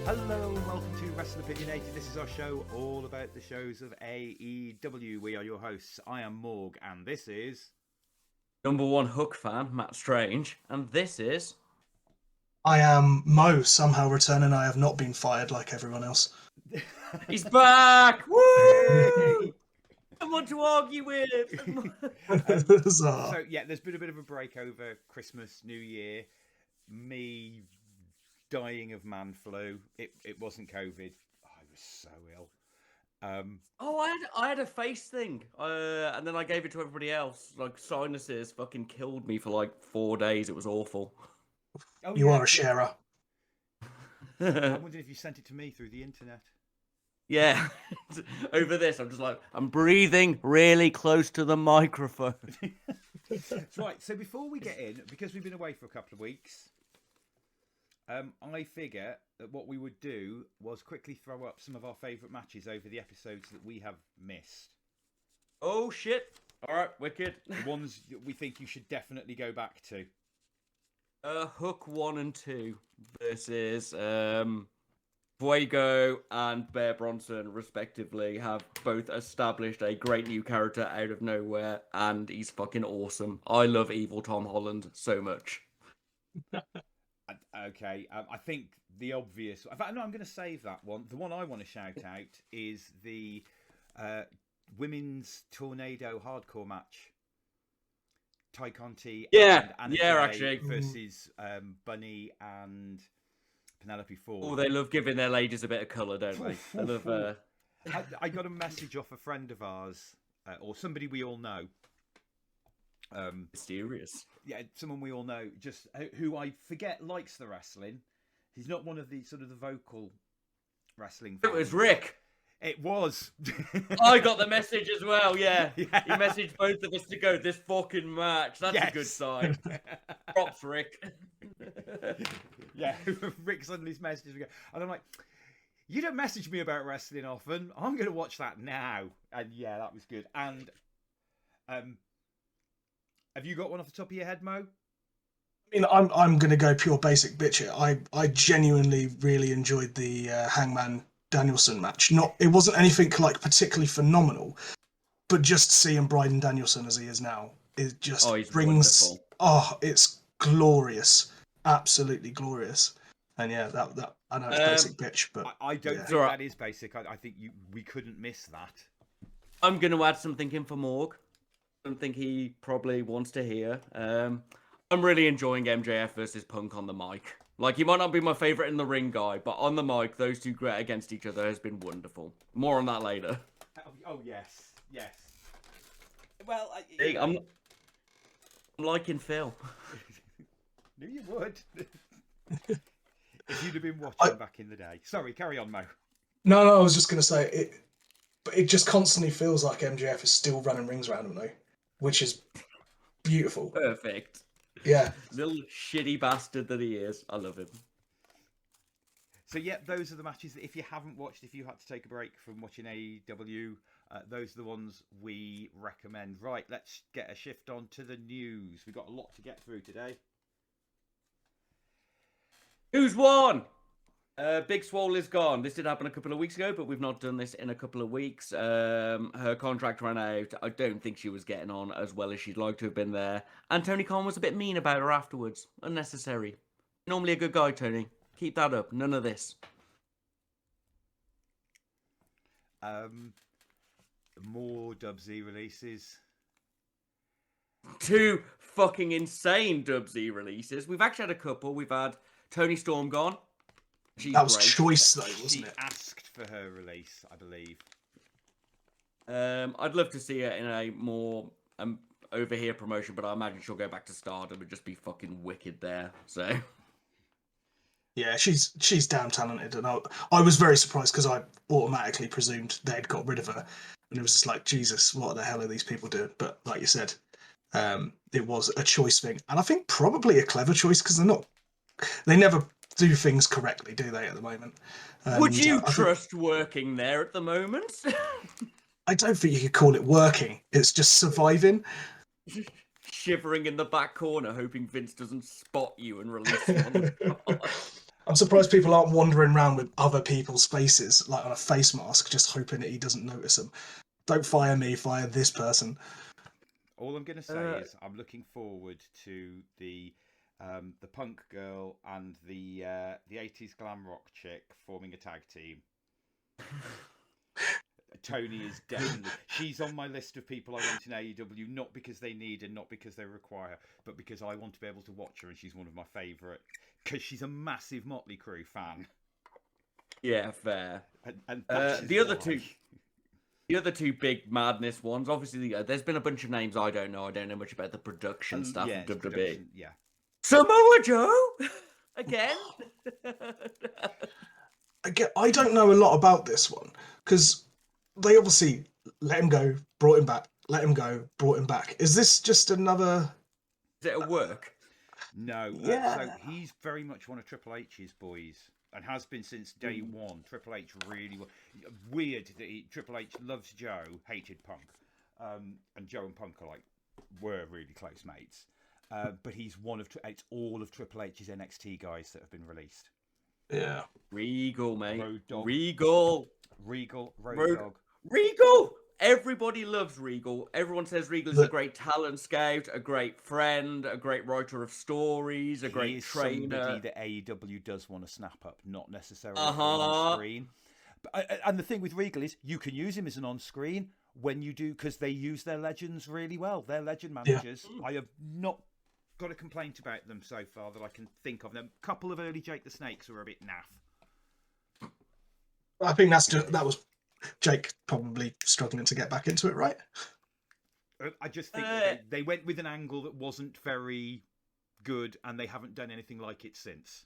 Hello and welcome to Wrestleopinionated. This is our show all about the shows of AEW. We are your hosts. I am Morg, and this is... Number one Hook fan, Matt Strange, and this is... I am Mo, somehow returning. I have not been fired like everyone else. He's back! Woo! Someone to argue with! So, yeah, there's been a bit of a break over Christmas, New Year. Me dying of man flu. It wasn't COVID. I was so ill. I had a face thing, and then I gave it to everybody else. Like, sinuses fucking killed me for like 4 days. It was awful. Oh, you are a sharer. I'm wondering if you sent it to me through the internet. Yeah. Over this, I'm just like, I'm breathing really close to the microphone. Right, so before we get in, because we've been away for a couple of weeks, I figure that what we would do was quickly throw up some of our favourite matches over the episodes that we have missed. Oh, shit. All right, wicked. The ones that we think you should definitely go back to. Hook 1 and 2 versus Fuego and Bear Bronson, respectively, have both established a great new character out of nowhere, and he's fucking awesome. I love evil Tom Holland so much. Okay, I think the obvious... In fact, no, I'm going to save that one. The one I want to shout out is the women's tornado hardcore match. Ty Conti and Anna Jay actually. versus Bunny and Penelope Ford. Oh, they love giving their ladies a bit of colour, don't they? They love... I got a message off a friend of ours, or somebody we all know. Mysterious. Yeah, someone we all know, just who I forget likes the wrestling. He's not one of the sort of the vocal wrestling fans. It was Rick. It was. I got the message as well, yeah. He messaged both of us to go, this fucking match. That's a good sign. Props, Rick. Yeah, Rick suddenly messaged me. And I'm like, you don't message me about wrestling often. I'm going to watch that now. And yeah, that was good. And have you got one off the top of your head, Mo? I mean, I'm going to go pure basic bitch here. I genuinely really enjoyed the Hangman Danielson match. It wasn't anything like particularly phenomenal, but just seeing Bryan Danielson as he is now, it just brings. Wonderful. Oh, it's glorious, absolutely glorious. And yeah, that I know it's basic bitch, but I don't think that is basic. I think we couldn't miss that. I'm going to add something in for Morg. Something he probably wants to hear. I'm really enjoying MJF versus Punk on the mic. Like, he might not be my favourite in the ring guy, but on the mic, those two great against each other has been wonderful. More on that later. Oh yes. Well, I'm liking Phil. Knew you would. If you'd have been watching back in the day. Sorry, carry on, Mo. No, I was just going to say it just constantly feels like MJF is still running rings around him, though, which is beautiful. Perfect. Yeah. Little shitty bastard that he is. I love him. So, yeah, those are the matches that if you haven't watched, if you had to take a break from watching AEW, those are the ones we recommend. Right, let's get a shift on to the news. We've got a lot to get through today. Who's won? Big Swole is gone. This did happen a couple of weeks ago, but we've not done this in a couple of weeks. Her contract ran out. I don't think she was getting on as well as she'd like to have been there. And Tony Khan was a bit mean about her afterwards. Unnecessary. Normally a good guy, Tony. Keep that up. None of this. More Dub-Z releases. 2 fucking insane Dub-Z releases. We've actually had a couple. We've had Tony Storm gone. That was choice, though, wasn't it? She asked for her release, I believe. I'd love to see her in a more over here promotion, but I imagine she'll go back to Stardom and just be fucking wicked there. So, yeah, she's damn talented, and I was very surprised because I automatically presumed they'd got rid of her, and it was just like, Jesus, what the hell are these people doing? But like you said, it was a choice thing, and I think probably a clever choice because they never do things correctly, do they, at the moment? Would you trust working there at the moment? I don't think you could call it working. It's just surviving. Shivering in the back corner, hoping Vince doesn't spot you and release you on the spot. I'm I'm surprised people aren't wandering around with other people's faces, like on a face mask, just hoping that he doesn't notice them. Don't fire me, fire this person. All I'm going to say is I'm looking forward to the punk girl and the 80s glam rock chick forming a tag team. Tony is definitely... She's on my list of people I want in AEW, not because they need and not because they require, but because I want to be able to watch her, and she's one of my favourite. Because she's a massive Motley Crue fan. Yeah, fair. And the other two big madness ones, obviously, there's been a bunch of names I don't know. I don't know much about the production stuff of WWE. Yeah. Samoa Joe? Again? I don't know a lot about this one, because they obviously let him go, brought him back, let him go, brought him back. Is this just another... Is it a work? No. Yeah. So he's very much one of Triple H's boys, and has been since day one. Triple H really... Weird that Triple H loves Joe, hated Punk. And Joe and Punk were really close mates. But he's it's all of Triple H's NXT guys that have been released. Yeah. Regal, mate. Road Dogg. Regal. Road Dogg. Regal! Everybody loves Regal. Everyone says Regal is a great talent scout, a great friend, a great writer of stories, a great trainer. Somebody that AEW does want to snap up, not necessarily on screen. But, and the thing with Regal is you can use him as an on-screen when you do, because they use their legends really well. Their legend managers. Yeah. I have not got a complaint about them so far that I can think of. Them. A couple of early Jake the Snakes were a bit naff. I think that was Jake probably struggling to get back into it, right? I just think they went with an angle that wasn't very good, and they haven't done anything like it since.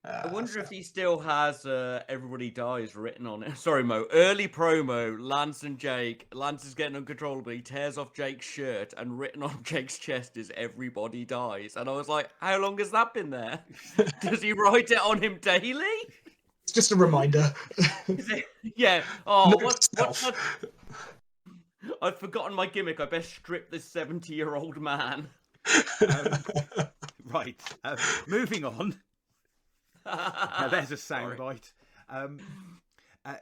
I wonder if he still has Everybody Dies written on it. Sorry, Mo. Early promo, Lance and Jake. Lance is getting uncontrollable. He tears off Jake's shirt, and written on Jake's chest is Everybody Dies. And I was like, how long has that been there? Does he write it on him daily? It's just a reminder. Yeah. Oh, what's I've forgotten my gimmick. I best strip this 70-year-old man. Right. Moving on. Now, there's a soundbite.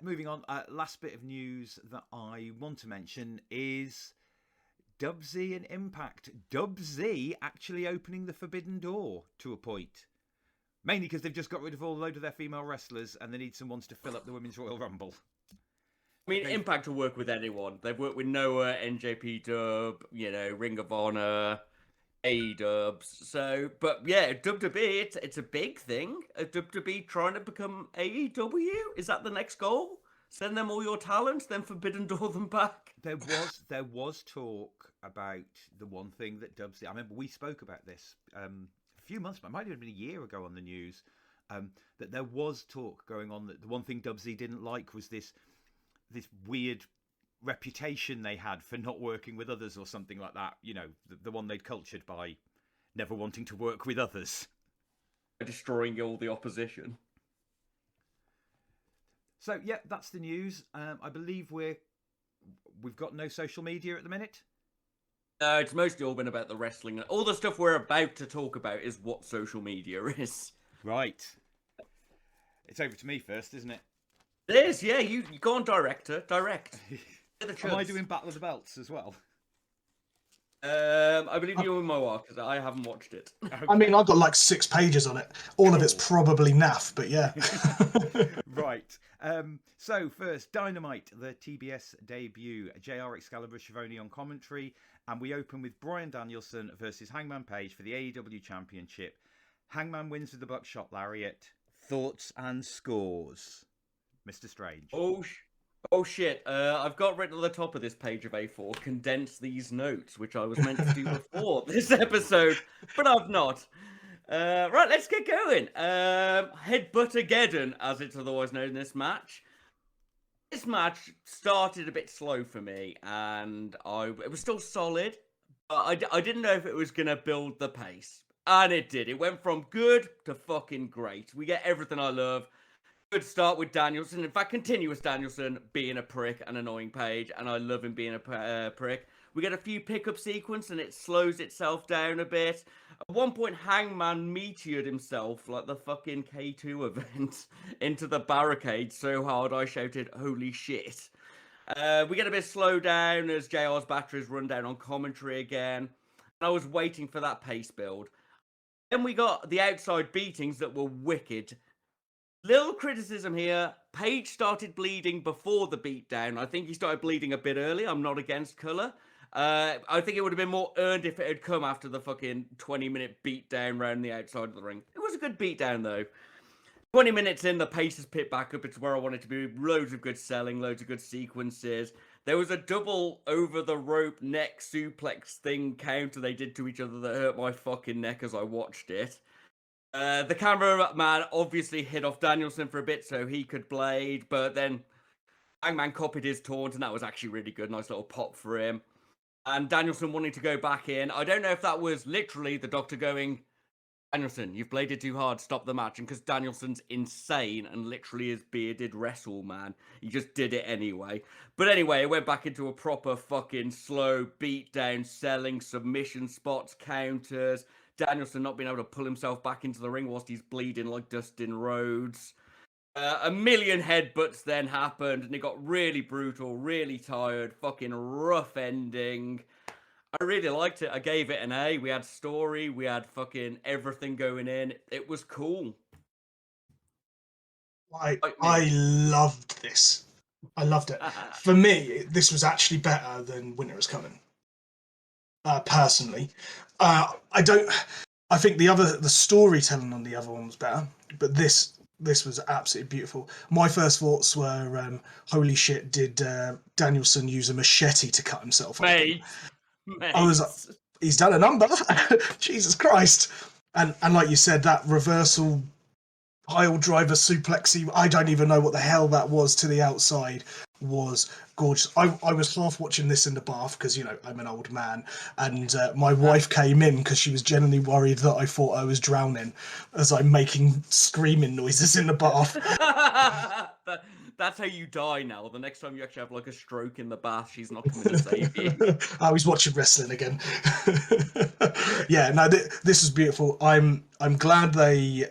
Moving on. Last bit of news that I want to mention is Dubsy and Impact. Dubsy actually opening the forbidden door to a point. Mainly because they've just got rid of all load of their female wrestlers and they need someone to fill up the Women's Royal Rumble. I mean, Impact will work with anyone. They've worked with Noah, NJP Dub, Ring of Honor, A-Dubs. So, but yeah, WWE, it's a big thing. WWE trying to become AEW? Is that the next goal? Send them all your talents, then forbidden door them back? There was talk about the one thing that Dubsy... I remember we spoke about this a few months, it might have been a year ago on the news, that there was talk going on that the one thing Dubsy didn't like was this weird reputation they had for not working with others or something like that. The one they'd cultured by never wanting to work with others. Destroying all the opposition. So, yeah, that's the news. I believe we've got no social media at the minute. No, it's mostly all been about the wrestling. All the stuff we're about to talk about is what social media is. Right. It's over to me first, isn't it? It is, yeah. You go on, director. Direct. Am I doing Battle of the Belts as well? I believe you and Mo are, because I haven't watched it. Okay. I mean, I've got like 6 pages on it. All of it's probably naff, but yeah. Right. So first, Dynamite, the TBS debut. JR Excalibur Schiavone on commentary. And we open with Bryan Danielson versus Hangman Page for the AEW Championship. Hangman wins with the Buckshot Lariat. Thoughts and scores, Mr. Strange. Oh shit. I've got written at the top of this page of A4, condense these notes, which I was meant to do before this episode, but I've not. Right, let's get going. Headbutt-ageddon, as it's otherwise known in this match. This match started a bit slow for me, and it was still solid, but I didn't know if it was going to build the pace. And it did. It went from good to fucking great. We get everything I love. Good start with Danielson. In fact, continuous Danielson being a prick and annoying Page, and I love him being a prick. We get a few pickup sequence and it slows itself down a bit. At one point, Hangman meteored himself like the fucking K2 event into the barricade so hard I shouted, "Holy shit." We get a bit slowed down as JR's batteries run down on commentary again. And I was waiting for that pace build. Then we got the outside beatings that were wicked. Little criticism here. Page started bleeding before the beatdown. I think he started bleeding a bit early. I'm not against colour. I think it would have been more earned if it had come after the fucking 20-minute beatdown round the outside of the ring. It was a good beatdown, though. 20 minutes in, the pace has picked back up. It's where I want it to be. Loads of good selling, loads of good sequences. There was a double over-the-rope neck suplex thing counter they did to each other that hurt my fucking neck as I watched it. The cameraman obviously hit off Danielson for a bit so he could blade, but then Hangman copied his taunt, and that was actually really good. Nice little pop for him. And Danielson wanting to go back in. I don't know if that was literally the doctor going, "Danielson, you've bladed too hard, stop the match." And because Danielson's insane and literally is bearded wrestle man, he just did it anyway. But anyway, it went back into a proper fucking slow beatdown, selling, submission spots, counters. Danielson not being able to pull himself back into the ring whilst he's bleeding like Dustin Rhodes. A million headbutts then happened, and it got really brutal, really tired, fucking rough ending. I really liked it. I gave it an A. We had story, we had fucking everything going in. It was cool. I loved this. I loved it. For me, this was actually better than Winter Is Coming. Personally, I think the storytelling on the other one was better, but this was absolutely beautiful. My first thoughts were, holy shit, did Danielson use a machete to cut himself? Mate. I was like, he's done a number. Jesus Christ. And like you said, that reversal pile driver suplexy, I don't even know what the hell that was, to the outside, was gorgeous. I was half watching this in the bath because, you know, I'm an old man, and my wife came in because she was genuinely worried that I thought I was drowning as I'm making screaming noises in the bath. That's how you die now. The next time you actually have like a stroke in the bath, she's not coming to save you. I was watching wrestling again. Yeah, no, this is beautiful. I'm glad they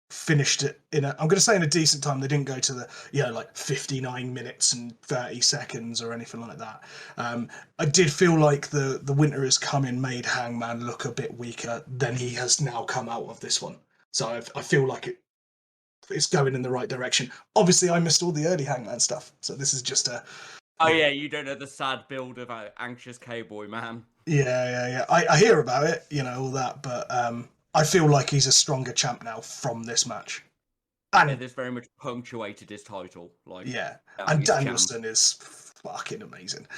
finished it in I'm going to say in a decent time. They didn't go to the, like 59 minutes and 30 seconds or anything like that. I did feel like the Winter Is Coming made Hangman look a bit weaker than he has now come out of this one. So I feel like it's going in the right direction. Obviously, I missed all the early Hangman stuff, so this is just a... Oh yeah, you don't know the sad build of Anxious Cowboy Man. Yeah. I hear about it, all that, but I feel like he's a stronger champ now from this match. And this very much punctuated his title. And Danielson is fucking amazing.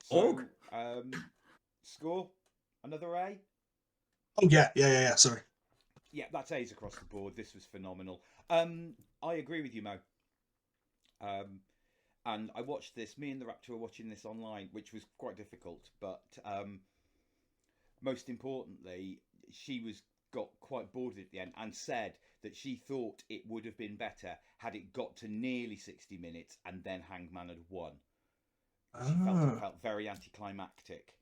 So, score? Another A? Oh, yeah. Sorry. Yeah, that's A's across the board. This was phenomenal. I agree with you, Mo. And I watched this. Me and the Raptor were watching this online, which was quite difficult. But most importantly, she got quite bored at the end and said that she thought it would have been better had it got to nearly 60 minutes and then Hangman had won. She felt it felt very anticlimactic.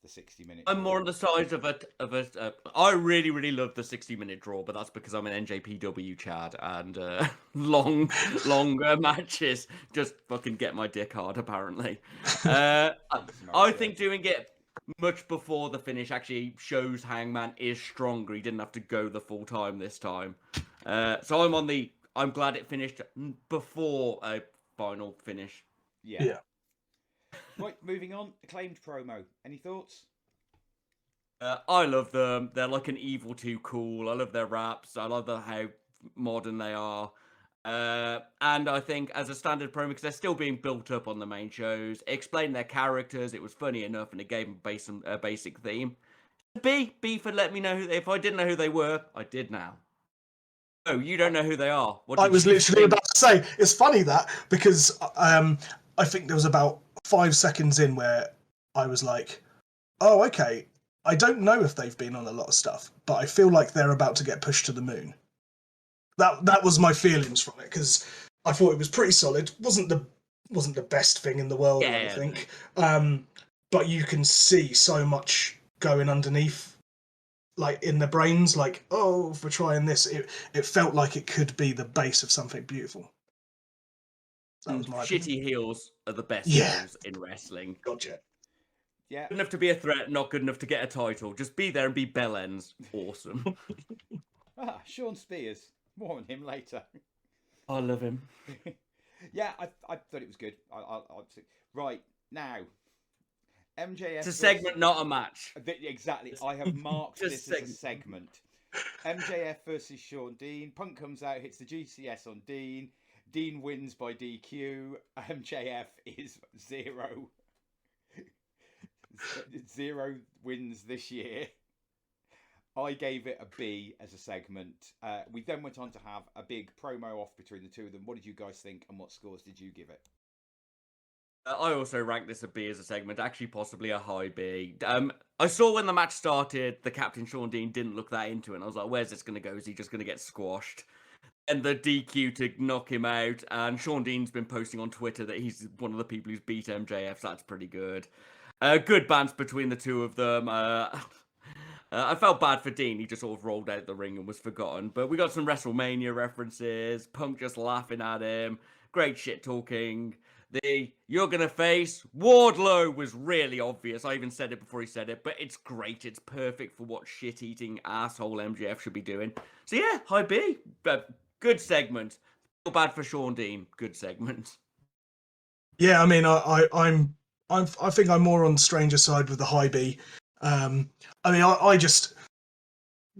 The 60-minute. I'm more on the side of a. I really, really love the 60-minute draw, but that's because I'm an NJPW Chad, and longer matches just fucking get my dick hard. Apparently, I think doing it much before the finish actually shows Hangman is stronger. He didn't have to go the full time this time. So I'm glad it finished before a final finish. Yeah. Right, moving on. Acclaimed promo. Any thoughts? I love them. They're like an evil too cool. I love their raps. I love how modern they are. And I think as a standard promo, because they're still being built up on the main shows, explain their characters. It was funny enough, and it gave them a basic theme. B for let me know if I didn't know who they were. I did now. Oh, you don't know who they are. I was literally about to say, it's funny that, because I think there was about 5 seconds in where I was like, oh, okay, I don't know if they've been on a lot of stuff, but I feel like they're about to get pushed to the moon. That was my feelings from it, because I thought it was pretty solid. Wasn't the wasn't the best thing in the world or Yeah. anything. But you can see so much going underneath, like in the brains. Like, oh, if we're trying this, it felt like it could be the base of something beautiful. That was my opinion. Shitty heels are the best Yeah. heels in wrestling. Gotcha. Yeah. Good enough to be a threat, not good enough to get a title. Just be there and be bellends. Awesome. Sean Spears. More on him later. I love him. Yeah, I thought it was good. Right, now, MJF... It's a segment, not a match. Exactly. I have marked Just this as a segment. MJF versus Sean Dean. Punk comes out, hits the GCS on Dean. Dean wins by DQ. MJF is 0 wins this year. I gave it a B as a segment. We then went on to have a big promo off between the two of them. What did you guys think, and what scores did you give it? I also ranked this a B as a segment, actually possibly a high B. I saw when the match started, the Captain Sean Dean didn't look that into it, and I was like, where's this going to go? Is he just going to get squashed? And the DQ to knock him out, and Sean Dean's been posting on Twitter that he's one of the people who's beat MJF, so that's pretty good. Good bands between the two of them. I felt bad for Dean. He just sort of rolled out the ring and was forgotten. But we got some WrestleMania references. Punk just laughing at him. Great shit talking. You're going to face Wardlow was really obvious. I even said it before he said it. But it's great. It's perfect for what shit-eating asshole MJF should be doing. So yeah, high B. But good segment. Feel bad for Sean Dean. Good segment. Yeah, I mean, I think I'm more on the stranger side with the high B. I mean, I just,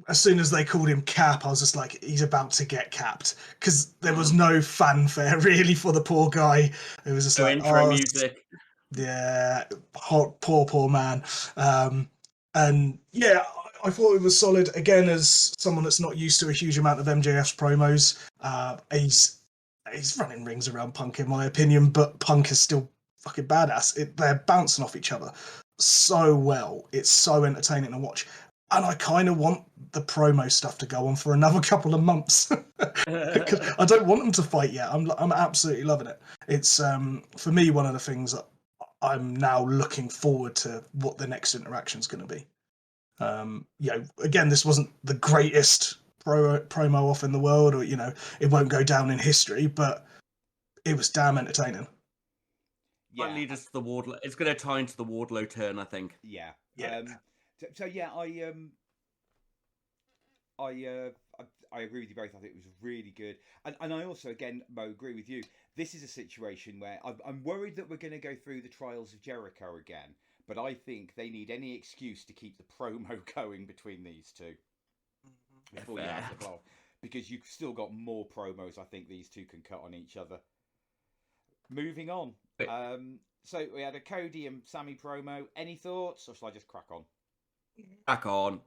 as soon as they called him Cap, I was just like, he's about to get capped, because there was no fanfare really for the poor guy. It was just like, intro music. Yeah, poor man. And yeah, I thought it was solid. Again, as someone that's not used to a huge amount of MJF's promos, he's running rings around Punk in my opinion, but Punk is still fucking badass. They're bouncing off each other so well. It's so entertaining to watch. And I kind of want the promo stuff to go on for another couple of months. I don't want them to fight yet. I'm absolutely loving it. It's for me one of the things that I'm now looking forward to what the next interaction is going to be. Again, this wasn't the greatest promo off in the world, or it won't go down in history, but it was damn entertaining. Yeah, lead us to the Wardlow. It's going to tie into the Wardlow turn, I think. Yeah. So yeah, I agree with you both. I think it was really good, and I also, again, Mo, agree with you. This is a situation where I'm worried that we're going to go through the trials of Jericho again, but I think they need any excuse to keep the promo going between these two before you have the blow, because you've still got more promos I think these two can cut on each other. Moving on. So we had a Cody and Sammy promo. Any thoughts, or shall I just crack on? Crack on.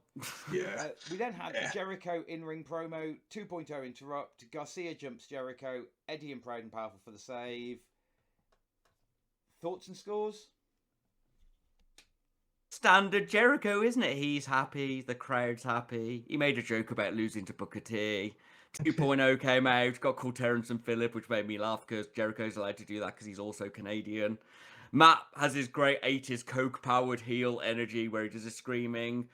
Yeah. We then had the Jericho in-ring promo. 2.0 interrupt. Garcia jumps Jericho. Eddie and Proud and Powerful for the save. Thoughts and scores? Standard Jericho, isn't it? He's happy. The crowd's happy. He made a joke about losing to Booker T. 2.0 came out, got called Terrence and Phillip, which made me laugh because Jericho's allowed to do that because he's also Canadian. Matt has his great 80s coke-powered heel energy where he does his screaming.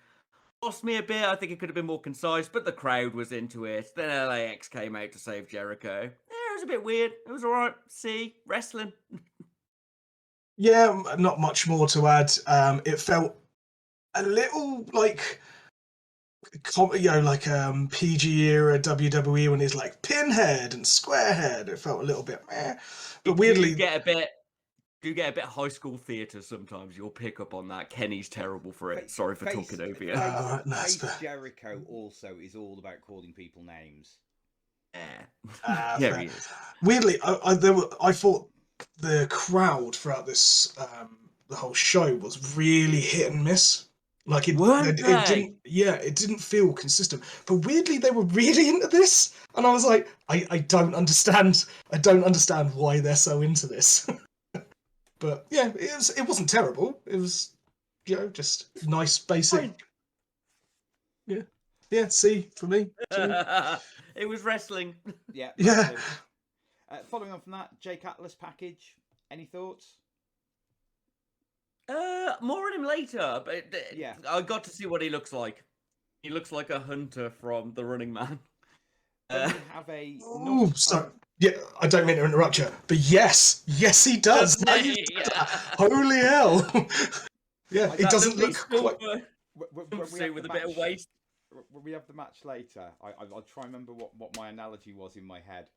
Lost me a bit. I think it could have been more concise, but the crowd was into it. Then LAX came out to save Jericho. Yeah, it was a bit weird. It was all right. See, wrestling. Yeah, not much more to add. It felt a little like PG era WWE when he's like Pinhead and Squarehead. It felt a little bit meh. But weirdly, you get a bit high school theatre sometimes. You'll pick up on that. Kenny's terrible for it. Sorry for talking over you. Face Jericho also is all about calling people names. Yeah, he is. Weirdly, I thought the crowd throughout this the whole show was really hit and miss. Like it didn't feel consistent. But weirdly, they were really into this, and I was like, I don't understand why they're so into this. But yeah, it wasn't terrible. It was, just nice, basic. Fine. Yeah. C for me. It was wrestling. Yeah. Yeah. Following on from that, Jake Atlas package. Any thoughts? More on him later, but Yeah. I got to see what he looks like. He looks like a hunter from The Running Man. Then we have a. Oh, sorry. Yeah, I don't mean to interrupt you, but yes, he does. Doesn't Now he? you've said that. Holy hell! Yeah, he That doesn't lovely look quite. silver jumpsuit with a bit of waist. When we have the match later, I'll try and remember what my analogy was in my head.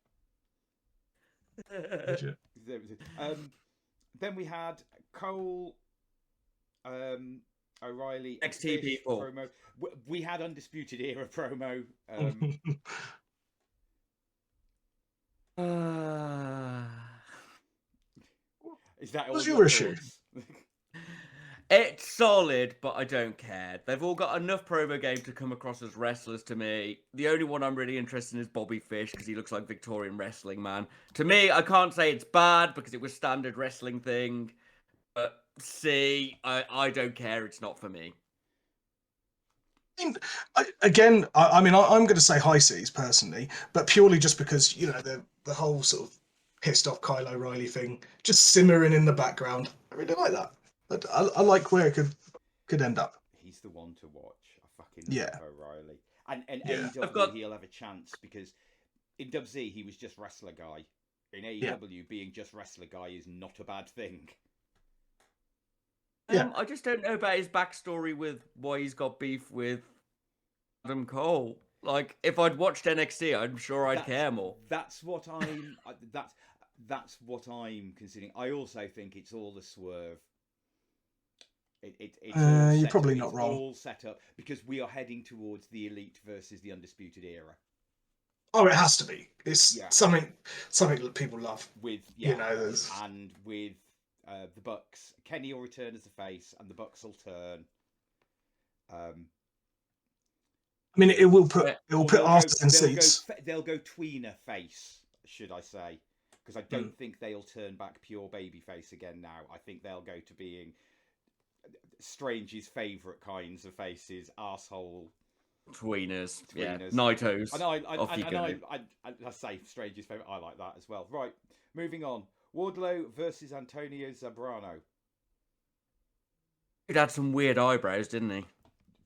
Then we had Cole, O'Reilly, NXT people. Promo. We had Undisputed Era promo. Is that all? What's your issue? It's solid, but I don't care. They've all got enough promo game to come across as wrestlers to me. The only one I'm really interested in is Bobby Fish because he looks like Victorian wrestling man. To me, I can't say it's bad because it was standard wrestling thing. But I don't care. It's not for me. I'm going to say high seas personally, but purely just because, you know, the whole sort of pissed off Kyle O'Reilly thing just simmering in the background. I really like that. I like where it could end up. He's the one to watch. I fucking love O'Reilly. And Yeah. AEW, he'll have a chance because in WZ, he was just wrestler guy. In AEW, being just wrestler guy is not a bad thing. Yeah. I just don't know about his backstory with why he's got beef with Adam Cole. Like, if I'd watched NXT, I'm sure I'd care more. That's what I'm. That's what I'm considering. I also think it's all the swerve. You're probably not wrong. All set up because we are heading towards the Elite versus the Undisputed Era. Oh, it has to be. It's something that people love. With and with the Bucks, Kenny will return as the face, and the Bucks will turn. I mean, it will put asses in seats. They'll go tweener face, should I say? Because I don't think they'll turn back pure baby face again now. I think they'll go to being Strange's favourite kinds of faces, arsehole. Tweeners. Yeah, Nightos. I say Strange's favourite. I like that as well. Right, moving on. Wardlow versus Antonio Zambrano. He had some weird eyebrows, didn't he?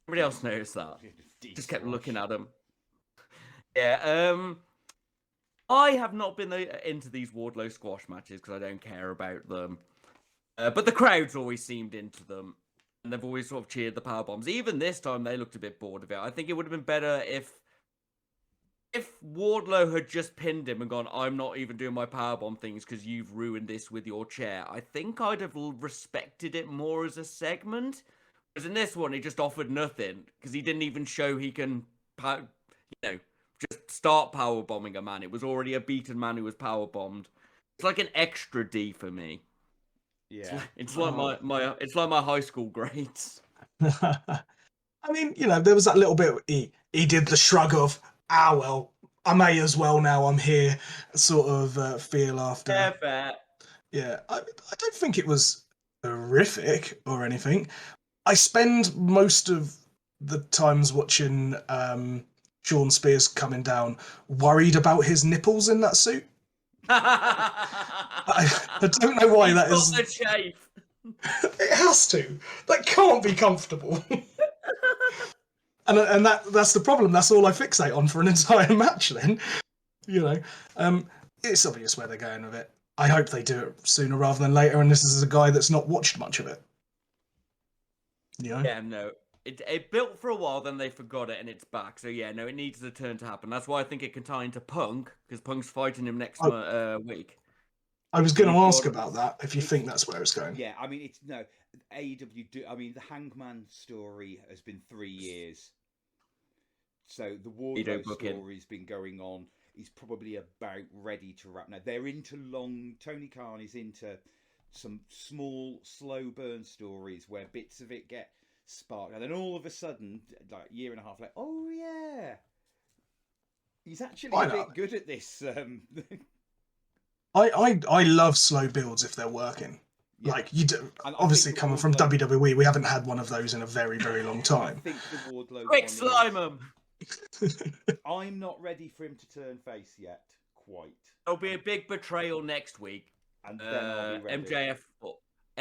Everybody else noticed that. Just kept looking at him. Yeah, I have not been into these Wardlow squash matches because I don't care about them. But the crowd's always seemed into them. And they've always sort of cheered the power bombs. Even this time, they looked a bit bored of it. I think it would have been better if Wardlow had just pinned him and gone, I'm not even doing my powerbomb things because you've ruined this with your chair. I think I'd have respected it more as a segment. Whereas in this one, he just offered nothing because he didn't even show he can, just start powerbombing a man. It was already a beaten man who was powerbombed. It's like an extra D for me. Yeah, it's like my high school grades. I mean, there was that little bit. He did the shrug of, well, I may as well now. I'm here, sort of feel after. Yeah, fair. Yeah, I don't think it was horrific or anything. I spend most of the times watching Sean Spears coming down, worried about his nipples in that suit. I don't know why that is. The chafe. It has to. That can't be comfortable. and that's the problem. That's all I fixate on for an entire match. Then, it's obvious where they're going with it. I hope they do it sooner rather than later. And this is a guy that's not watched much of it. Yeah, no. It built for a while, then they forgot it, and it's back. So yeah, no, it needs the turn to happen. That's why I think it can tie into Punk, because Punk's fighting him next week. I was going to ask about that, if you think that's where it's going. Yeah, I mean, AEW I mean, the Hangman story has been 3 years. So the Wardlow story's been going on. He's probably about ready to wrap. Now, they're into Tony Khan is into some small, slow burn stories where bits of it get sparked, and then all of a sudden, like a year and a half later, oh yeah, he's actually a bit good at this. I love slow builds if they're working. Yeah. Like you do. And obviously, coming from WWE, we haven't had one of those in a very, very long time. I think the Wardlow quick slime him. I'm not ready for him to turn face yet. Quite. There'll be a big betrayal next week. And then I'll be ready.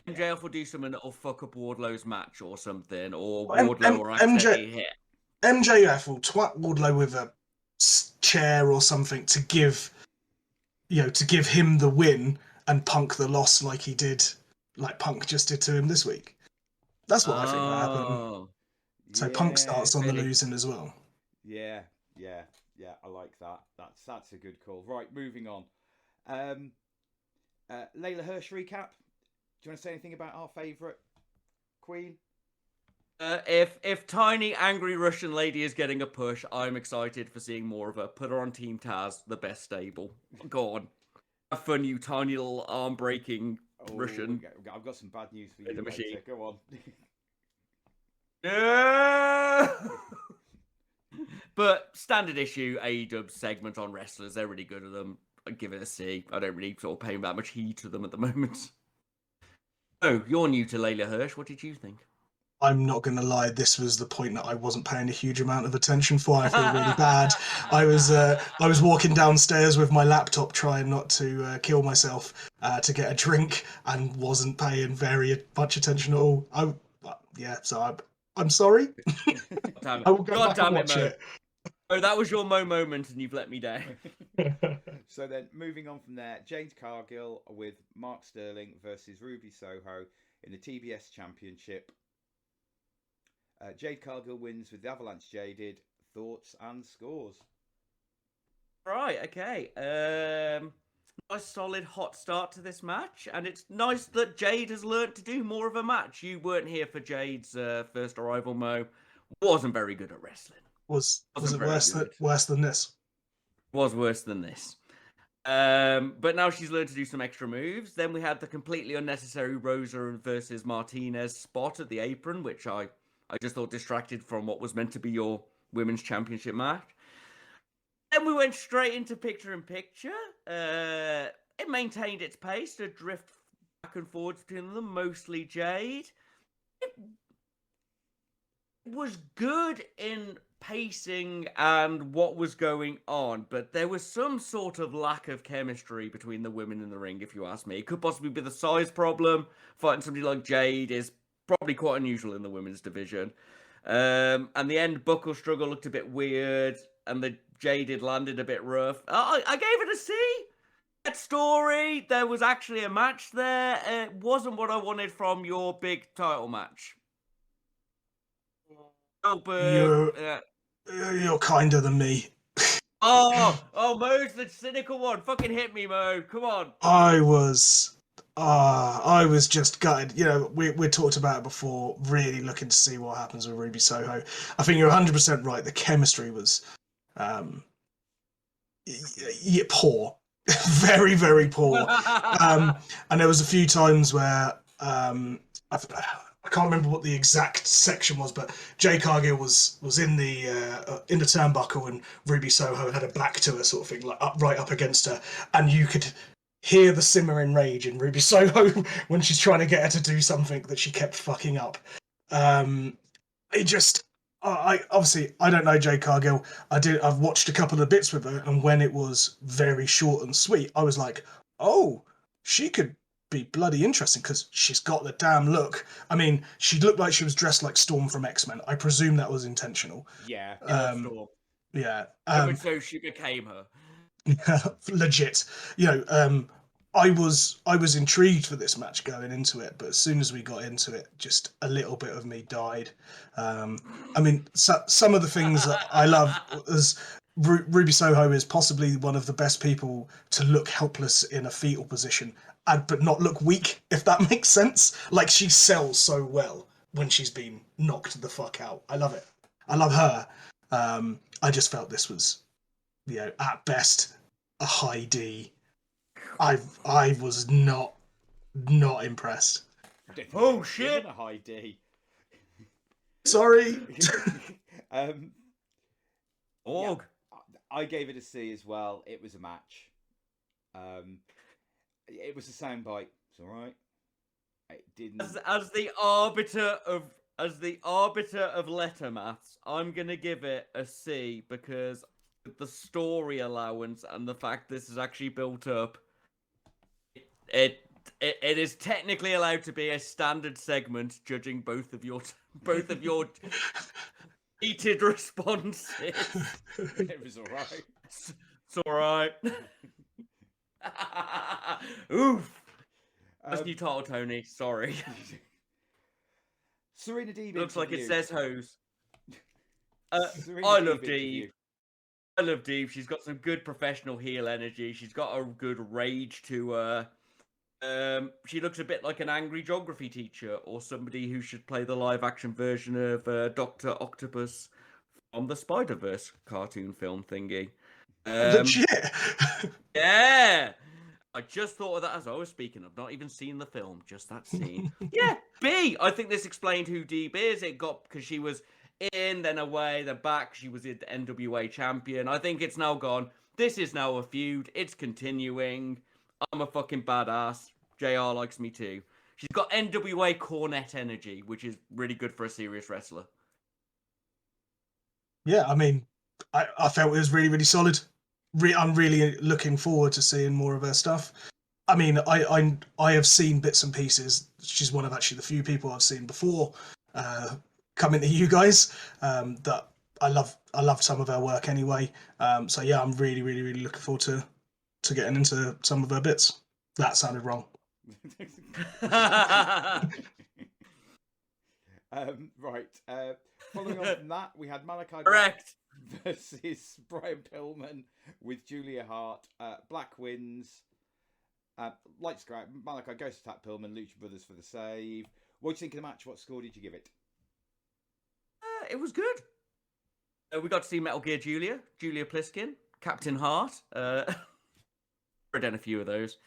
MJF will do something that'll fuck up Wardlow's match or something, or Well, Wardlow will accidentally hit. MJF will twat Wardlow with a chair or something to give him the win and Punk the loss, like Punk just did to him this week. That's what I think will happen. So Punk starts on the losing as well. Yeah. I like that. That's a good call. Right, moving on. Layla Hirsch recap. Do you want to say anything about our favourite queen? If tiny angry Russian lady is getting a push, I'm excited for seeing more of her. Put her on Team Taz, the best stable. Go on, have fun, you tiny little arm breaking Russian. I've got some bad news for you. The machine. Later. Go on. No. But standard issue AEW segment on wrestlers, they're really good at them. I give it a C. I don't really sort of pay that much heed to them at the moment. Oh, you're new to Layla Hirsch. What did you think? I'm not going to lie, this was the point that I wasn't paying a huge amount of attention for. I feel really bad. I was walking downstairs with my laptop trying not to kill myself to get a drink and wasn't paying very much attention at all. So I'm sorry. Damn it. I will go back and watch Mo. it. Oh, that was your moment and you've let me down. So then, moving on from there, Jade Cargill with Mark Sterling versus Ruby Soho in the TBS Championship. Jade Cargill wins with the Avalanche Jaded. Thoughts and scores? Right, okay. Nice solid hot start to this match, and it's nice that Jade has learnt to do more of a match. You weren't here for Jade's first arrival, Mo. Wasn't very good at wrestling. Was it worse than this? Was worse than this. But now she's learned to do some extra moves. Then we had the completely unnecessary Rosa versus Martinez spot at the apron, which I just thought distracted from what was meant to be your women's championship match. Then we went straight into picture-in-picture. It maintained its pace to drift back and forth between them, mostly Jade. It was good in pacing and what was going on, but there was some sort of lack of chemistry between the women in the ring, if you ask me. It could possibly be the size problem. Fighting somebody like Jade is probably quite unusual in the women's division. And the end buckle struggle looked a bit weird, and the Jaded landed a bit rough. I gave it a C. That story, there was actually a match there. It wasn't what I wanted from your big title match. You're kinder than me. Oh, Mo's the cynical one. Fucking hit me, Mo. Come on. I was just gutted. You know, we talked about it before, really looking to see what happens with Ruby Soho. I think you're 100% right. The chemistry was poor. Very, very poor. And there was a few times where I can't remember what the exact section was, but Jay Cargill was in the turnbuckle, and Ruby Soho had her back to her, sort of thing, like right up against her, and you could hear the simmering rage in Ruby Soho when she's trying to get her to do something that she kept fucking up. I don't know Jay Cargill. I've watched a couple of bits with her, and when it was very short and sweet, I was like, oh, she could be bloody interesting because she's got the damn look. I mean, she looked like she was dressed like Storm from X-Men. I presume that was intentional. Yeah. Storm. Yeah. So she became her. Legit. You know, I was intrigued for this match going into it, but as soon as we got into it, just a little bit of me died. I mean, some of the things that I love is Ruby Soho is possibly one of the best people to look helpless in a fetal position, but not look weak, if that makes sense. Like, she sells so well when she's been knocked the fuck out. I love it. I love her. I just felt this was, you know, at best a high D. I was not impressed. Oh shit! A high D. Sorry. Morg. Yeah, I gave it a C as well. It was a match. It was a soundbite. It's all right. It didn't. As the arbiter of letter maths, I'm gonna give it a C because the story allowance and the fact this is actually built up. It is technically allowed to be a standard segment, judging both of your heated responses. It was all right. It's all right. Oof. That's new title, Tony. Sorry. Serena Deeb. Looks like it interview. says hose. Serena I Deeb love interview. Deeb. I love Deeb. She's got some good professional heel energy. She's got a good rage to her. She looks a bit like an angry geography teacher or somebody who should play the live-action version of Dr. Octopus from the Spider-Verse cartoon film thingy. Legit. Yeah! I just thought of that as I was speaking. I've not even seen the film, just that scene. Yeah, B! I think this explained who Deeb is. It got because she was in, then away, then back. She was the NWA champion. I think it's now gone. This is now a feud. It's continuing. I'm a fucking badass. JR likes me too. She's got NWA cornet energy, which is really good for a serious wrestler. Yeah, I mean, I felt it was really, really solid. I'm really looking forward to seeing more of her stuff. I mean, I have seen bits and pieces. She's one of actually the few people I've seen before coming to you guys that I love some of her work anyway. So yeah, I'm really, really, really looking forward to getting into some of her bits. That sounded wrong. Right. Following on from that, we had Malachi Correct. Black versus Brian Pillman with Julia Hart. Black wins. Lights go out. Malachi goes to attack Pillman. Lucha Brothers for the save. What do you think of the match? What score did you give it? It was good. We got to see Metal Gear Julia Pliskin, Captain Hart. I've done a few of those.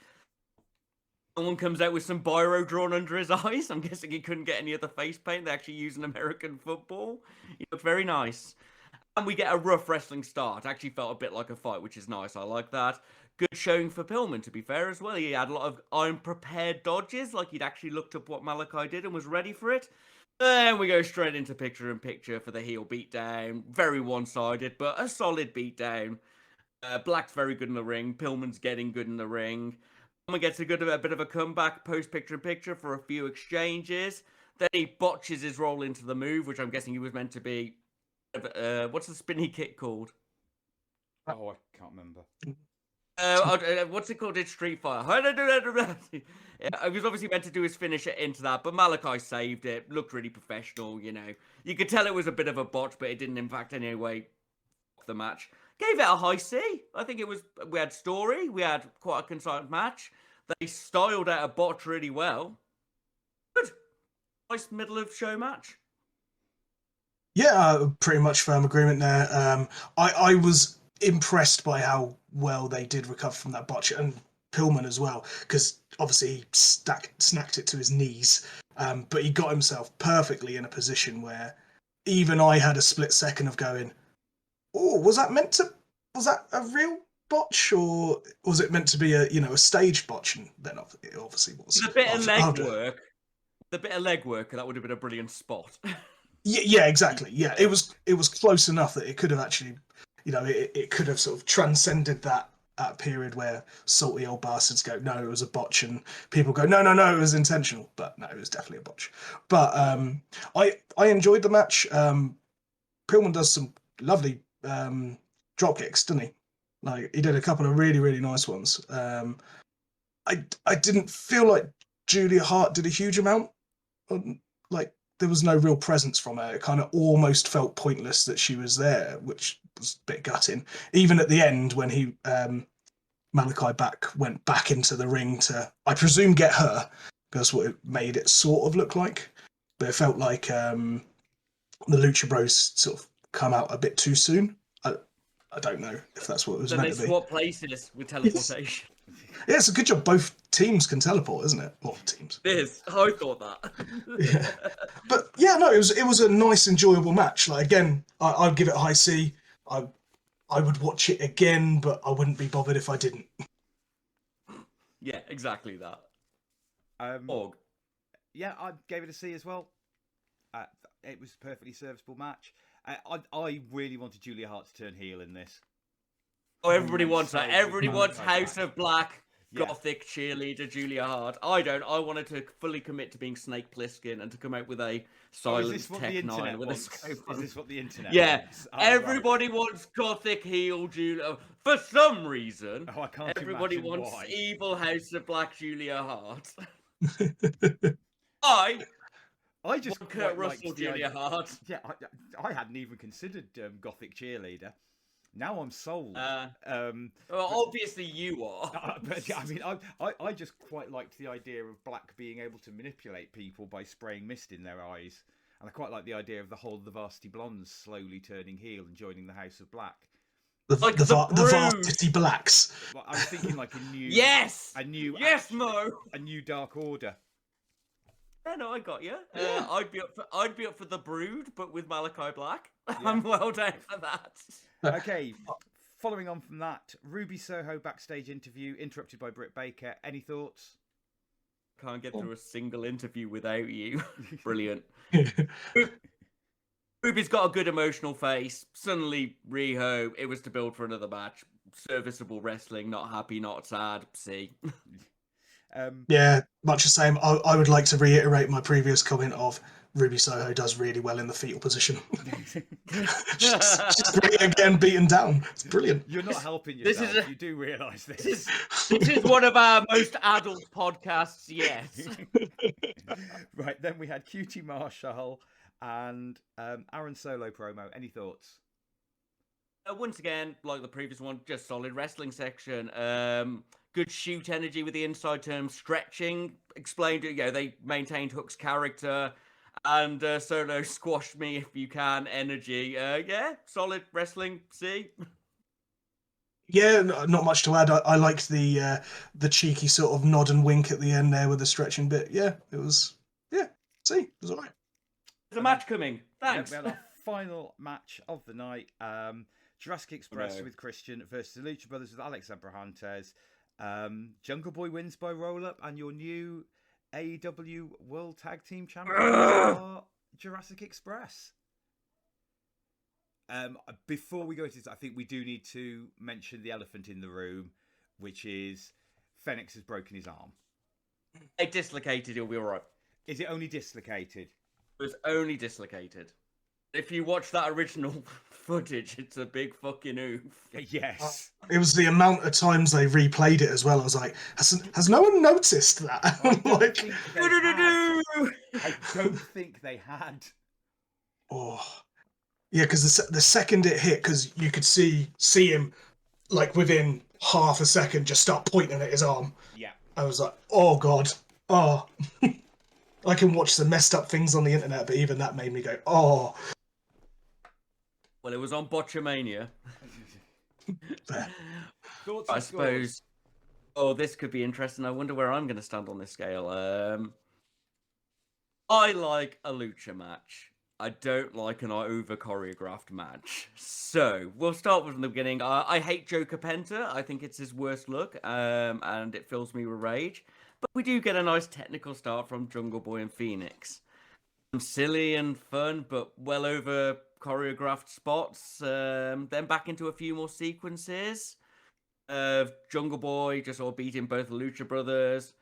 Someone comes out with some biro drawn under his eyes. I'm guessing he couldn't get any of the face paint. They actually use an American football. He looked very nice. And we get a rough wrestling start. Actually felt a bit like a fight, which is nice. I like that. Good showing for Pillman, to be fair, as well. He had a lot of unprepared dodges, like he'd actually looked up what Malachi did and was ready for it. And we go straight into picture-in-picture for the heel beatdown. Very one-sided, but a solid beatdown. Black's very good in the ring. Pillman's getting good in the ring. Pillman gets a bit of a comeback post-picture-in-picture for a few exchanges. Then he botches his roll into the move, which I'm guessing he was meant to be... what's the spinny kick called? Oh, I can't remember. What's it called in Street Fighter? I was obviously meant to do his finisher into that, but Malachi saved it. Looked really professional, you know. You could tell it was a bit of a botch, but it didn't impact in any way the match. Gave it a high C. I think it was. We had story. We had quite a concise match. They styled out a botch really well. Good. Nice middle of show match. Yeah, pretty much firm agreement there. I was impressed by how well they did recover from that botch, and Pillman as well, because obviously he snacked it to his knees, but he got himself perfectly in a position where even I had a split second of going, oh, was that a real botch, or was it meant to be a staged botch? And then it obviously was. The bit of leg work, that would have been a brilliant spot. Yeah, exactly. Yeah, it was close enough that it could have actually, it could have sort of transcended that period where salty old bastards go, no, it was a botch, and people go, no, it was intentional. But no, it was definitely a botch. But I enjoyed the match. Pillman does some lovely drop kicks, doesn't he? Like, he did a couple of really, really nice ones. I didn't feel like Julia Hart did a huge amount. Like, there was no real presence from her. It kind of almost felt pointless that she was there, which was a bit gutting. Even at the end, when Malachi went back into the ring to, I presume, get her, that's what it made it sort of look like. But it felt like the Lucha Bros sort of come out a bit too soon. I don't know if that's what it was meant to be. They swap places with teleportation. Yeah, it's a good job both teams can teleport, isn't it? Well, teams. It is. I thought that. Yeah. But yeah, no, it was a nice, enjoyable match. Like, again, I'd give it a high C. I would watch it again, but I wouldn't be bothered if I didn't. Yeah, exactly that. Morg. Yeah, I gave it a C as well. It was a perfectly serviceable match. I really wanted Julia Hart to turn heel in this. Oh, everybody wants that. Everybody wants House of Black gothic cheerleader Julia Hart. I don't. I wanted to fully commit to being Snake Plissken and to come out with a Silence Tech 9 with a scope. Is this what the internet wants? Oh, everybody wants gothic heel Julia. For some reason, I can't everybody imagine wants why. evil House of Black Julia Hart. I just want Kurt Russell Julia Hart. Yeah, I hadn't even considered gothic cheerleader. Now I'm sold. Well, obviously you are. But yeah, I mean, I just quite liked the idea of Black being able to manipulate people by spraying mist in their eyes, and I quite like the idea of the whole of the Varsity Blondes slowly turning heel and joining the House of Black. The Varsity Blacks. Well, I was thinking like a new, Mo, a new Dark Order. Yeah, no, I got you. I'd be up for the Brood, but with Malachi Black. Yeah. I'm well down for that. Okay, following on from that, Ruby Soho backstage interview interrupted by Britt Baker. Any thoughts? Can't get through a single interview without you. Brilliant. Ruby's got a good emotional face. Suddenly, Riho, it was to build for another match. Serviceable wrestling, not happy, not sad. See. Yeah, much the same. I would like to reiterate my previous comment of Ruby Soho does really well in the fetal position. she's great again, beaten down. It's brilliant. You're not helping yourself. You do realise this. This is one of our most adult podcasts yet. Right, then we had Cutie Marshall and Aaron Solo promo. Any thoughts? Once again, like the previous one, just solid wrestling section. Good shoot energy with the inside term stretching. Explained, they maintained Hook's character. And Solo squashed me if you can energy. Solid wrestling. See? Yeah, not much to add. I liked the cheeky sort of nod and wink at the end there with the stretching bit. Yeah, it was. Yeah, see, it was alright. There's a match coming. Thanks. Yeah, we had our final match of the night. Jurassic Express with Christian versus the Lucha Brothers with Alex Abrahantes. Jungle Boy wins by roll up, and your new AEW World Tag Team Champions are Jurassic Express. Before we go into this, I think we do need to mention the elephant in the room, which is Fenix has broken his arm. They dislocated, he'll be alright. Is it only dislocated? It was only dislocated. If you watch that original footage, it's a big fucking oof. Yes. It was the amount of times they replayed it as well. I was like, has no one noticed that? I don't think they had. Oh, yeah, because the second it hit, because you could see him like within half a second just start pointing at his arm. Yeah. I was like, oh god, oh. I can watch some messed up things on the internet, but even that made me go, oh. Well, it was on Botchamania. Thoughts I suppose. Oh, this could be interesting. I wonder where I'm going to stand on this scale. I like a lucha match. I don't like an over-choreographed match. So, we'll start from the beginning. I hate Joe Carpenter. I think it's his worst look, and it fills me with rage. But we do get a nice technical start from Jungle Boy and Phoenix. Some silly and fun, but well over choreographed spots. Then back into a few more sequences of Jungle Boy just all beating both the Lucha Brothers.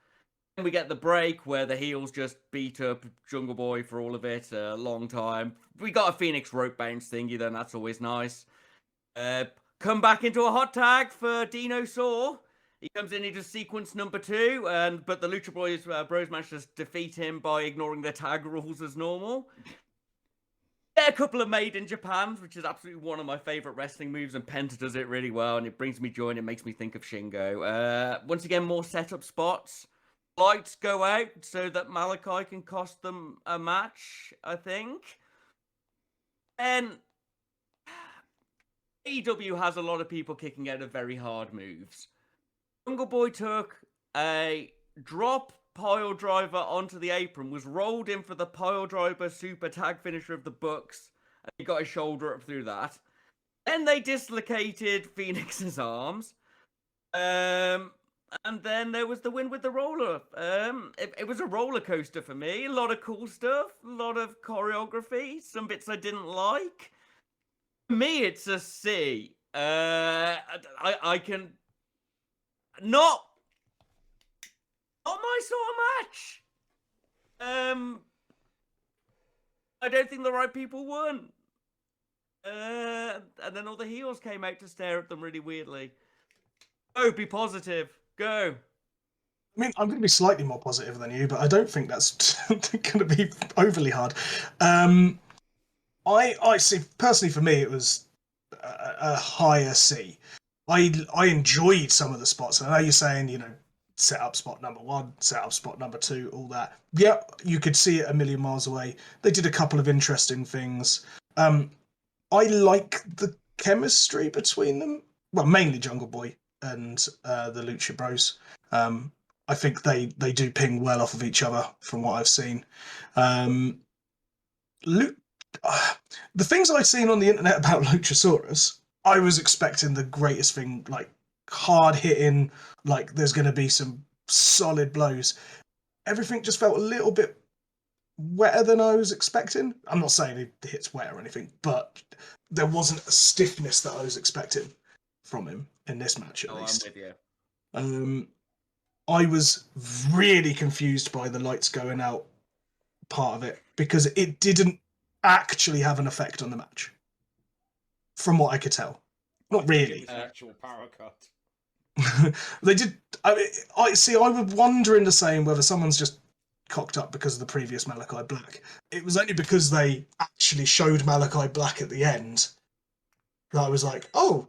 Then we get the break where the heels just beat up Jungle Boy for all of it, a long time. We got a Phoenix rope bounce thingy, then that's always nice. Come back into a hot tag for Dino Saw. He comes in, he does sequence number 2, but the Lucha Boys bros manage to defeat him by ignoring the tag rules as normal. Yeah, a couple of Made in Japan, which is absolutely one of my favourite wrestling moves, and Penta does it really well, and it brings me joy and it makes me think of Shingo. Once again, more setup spots. Lights go out so that Malachi can cost them a match, I think. And AEW has a lot of people kicking out of very hard moves. Jungle Boy took a drop pile driver onto the apron, was rolled in for the pile driver super tag finisher of the books, and he got his shoulder up through that. Then they dislocated Phoenix's arms. And then there was the win with the roller. It was a roller coaster for me. A lot of cool stuff, a lot of choreography, some bits I didn't like. For me, it's a C. I can not nice sort of match. I don't think the right people won. And then all the heels came out to stare at them really weirdly. Oh, be positive. Go. I mean, I'm going to be slightly more positive than you, but I don't think that's going to be overly hard. I see, personally for me, it was a higher C. I enjoyed some of the spots. And I know you're saying, set up spot number 1, set up spot number 2, all that. Yeah, you could see it a million miles away. They did a couple of interesting things. I like the chemistry between them. Well, mainly Jungle Boy and the Lucha Bros. I think they do ping well off of each other from what I've seen. The things I've seen on the internet about Luchasaurus, I was expecting the greatest thing, like hard hitting, like there's going to be some solid blows. Everything just felt a little bit wetter than I was expecting. I'm not saying it hits wet or anything, but there wasn't a stiffness that I was expecting from him in this match, at least. I'm with you. I was really confused by the lights going out part of it because it didn't actually have an effect on the match, from what I could tell. Not really. It was an actual power cut. They did. I see. I was wondering the same whether someone's just cocked up because of the previous Malachi Black. It was only because they actually showed Malachi Black at the end that I was like, oh,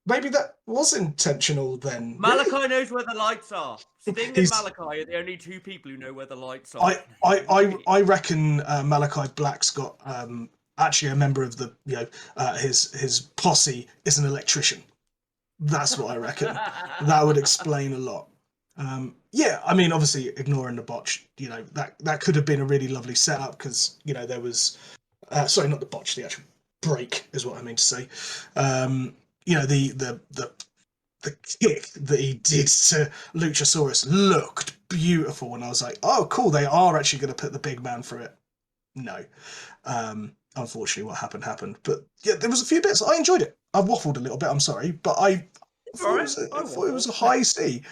maybe that was intentional then. Malachi Really? knows where the lights are. Sting and Malachi are the only two people who know where the lights are. I reckon Malachi Black's got actually a member of the his posse is an electrician. That's what I reckon. That would explain a lot. Yeah, I mean, obviously ignoring the botch, that could have been a really lovely setup because there was sorry, not the botch, the actual break is what I mean to say. The kick that he did to Luchasaurus looked beautiful, and I was like, oh, cool, they are actually going to put the big man through it. No. Unfortunately, what happened. But yeah, there was a few bits. I enjoyed it. I've waffled a little bit, I'm sorry, but I thought it was a high C.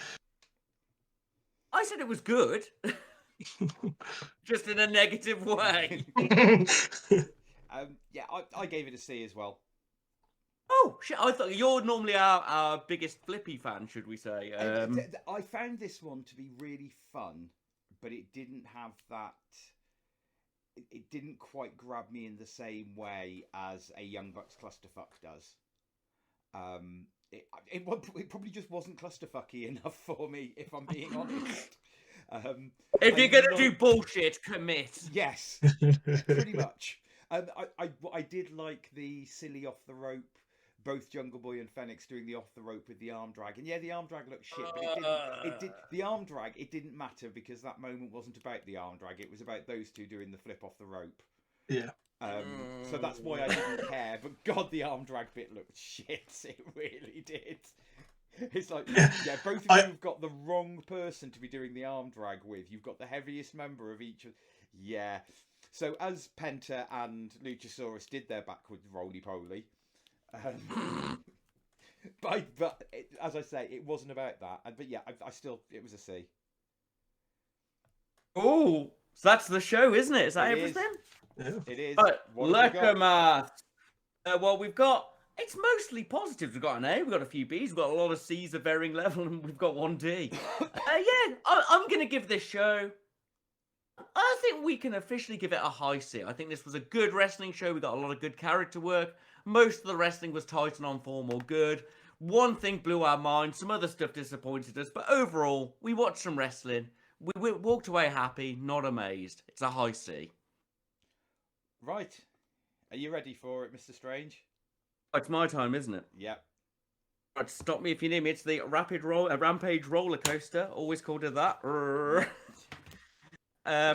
I said it was good. Just in a negative way. Yeah, I gave it a C as well. Oh, shit. I thought you're normally our biggest Flippy fan, should we say. I found this one to be really fun, but it didn't have that... It didn't quite grab me in the same way as a Young Bucks clusterfuck does. It probably just wasn't clusterfucky enough for me, if I'm being honest. If you're going to do bullshit, commit. Yes, pretty much. I did like the silly off the rope, both Jungle Boy and Fenix doing the off the rope with the arm drag. And yeah, the arm drag looked shit, but the arm drag, it didn't matter because that moment wasn't about the arm drag. It was about those two doing the flip off the rope. Yeah. So that's why I didn't care. But God, the arm drag bit looked shit. It really did. It's like, yeah, both of you have got the wrong person to be doing the arm drag with. You've got the heaviest member of each. Yeah. So as Penta and Luchasaurus did their backward roly-poly, but as I say, it wasn't about that. But yeah, I still, it was a C. Oh, so that's the show, isn't it? Is that everything? Yeah. It is. But look at math. Well, we've got, it's mostly positives. We've got an A, we've got a few Bs, we've got a lot of Cs of varying level, and we've got one D. Yeah, I'm going to give this show, I think we can officially give it a high C. I think this was a good wrestling show. We got a lot of good character work. Most of the wrestling was tight and on form or good. One thing blew our mind. Some other stuff disappointed us. But overall, we watched some wrestling. We walked away happy, not amazed. It's a high C. Right. Are you ready for it, Mr. Strange? It's my time, isn't it? Yep. Right, stop me if you need me. It's the Rampage roller coaster. Always called it that.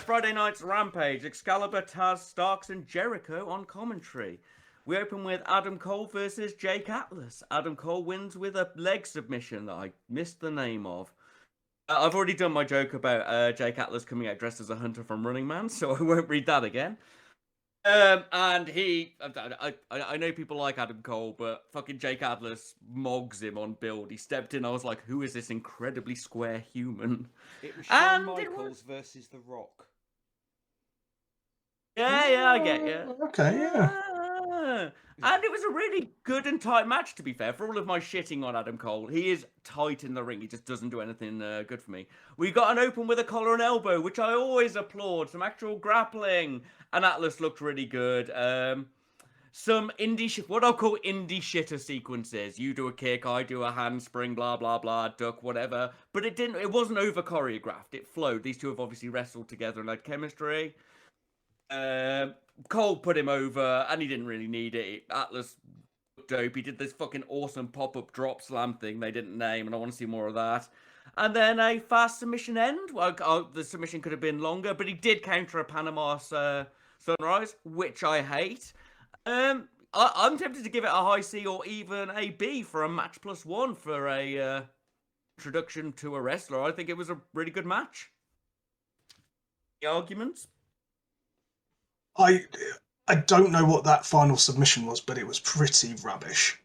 Friday night's Rampage. Excalibur, Taz, Starks, and Jericho on commentary. We open with Adam Cole versus Jake Atlas. Adam Cole wins with a leg submission that I missed the name of. I've already done my joke about Jake Atlas coming out dressed as a hunter from Running Man, so I won't read that again. And I know people like Adam Cole, but fucking Jake Atlas mogs him on build. He stepped in, I was like, who is this incredibly square human? It was Shawn And Michaels versus The Rock. Yeah, I get you. Okay, yeah. And it was a really good and tight match, to be fair. For all of my shitting on Adam Cole, he is tight in the ring. He just doesn't do anything good for me. We got an open with a collar and elbow, which I always applaud. Some actual grappling. And Atlas looked really good. Some what I'll call indie shitter sequences. You do a kick, I do a handspring, blah, blah, blah, duck, whatever. But it wasn't over choreographed. It flowed. These two have obviously wrestled together and had chemistry. Cole put him over, and he didn't really need it. Atlas looked dope. He did this fucking awesome pop-up drop slam thing they didn't name, and I want to see more of that. And then a fast submission end. Well, the submission could have been longer, but he did counter a Panama Sunrise, which I hate. I'm tempted to give it a high C or even a B for a match +1 for a introduction to a wrestler. I think it was a really good match. The arguments? I don't know what that final submission was, but it was pretty rubbish.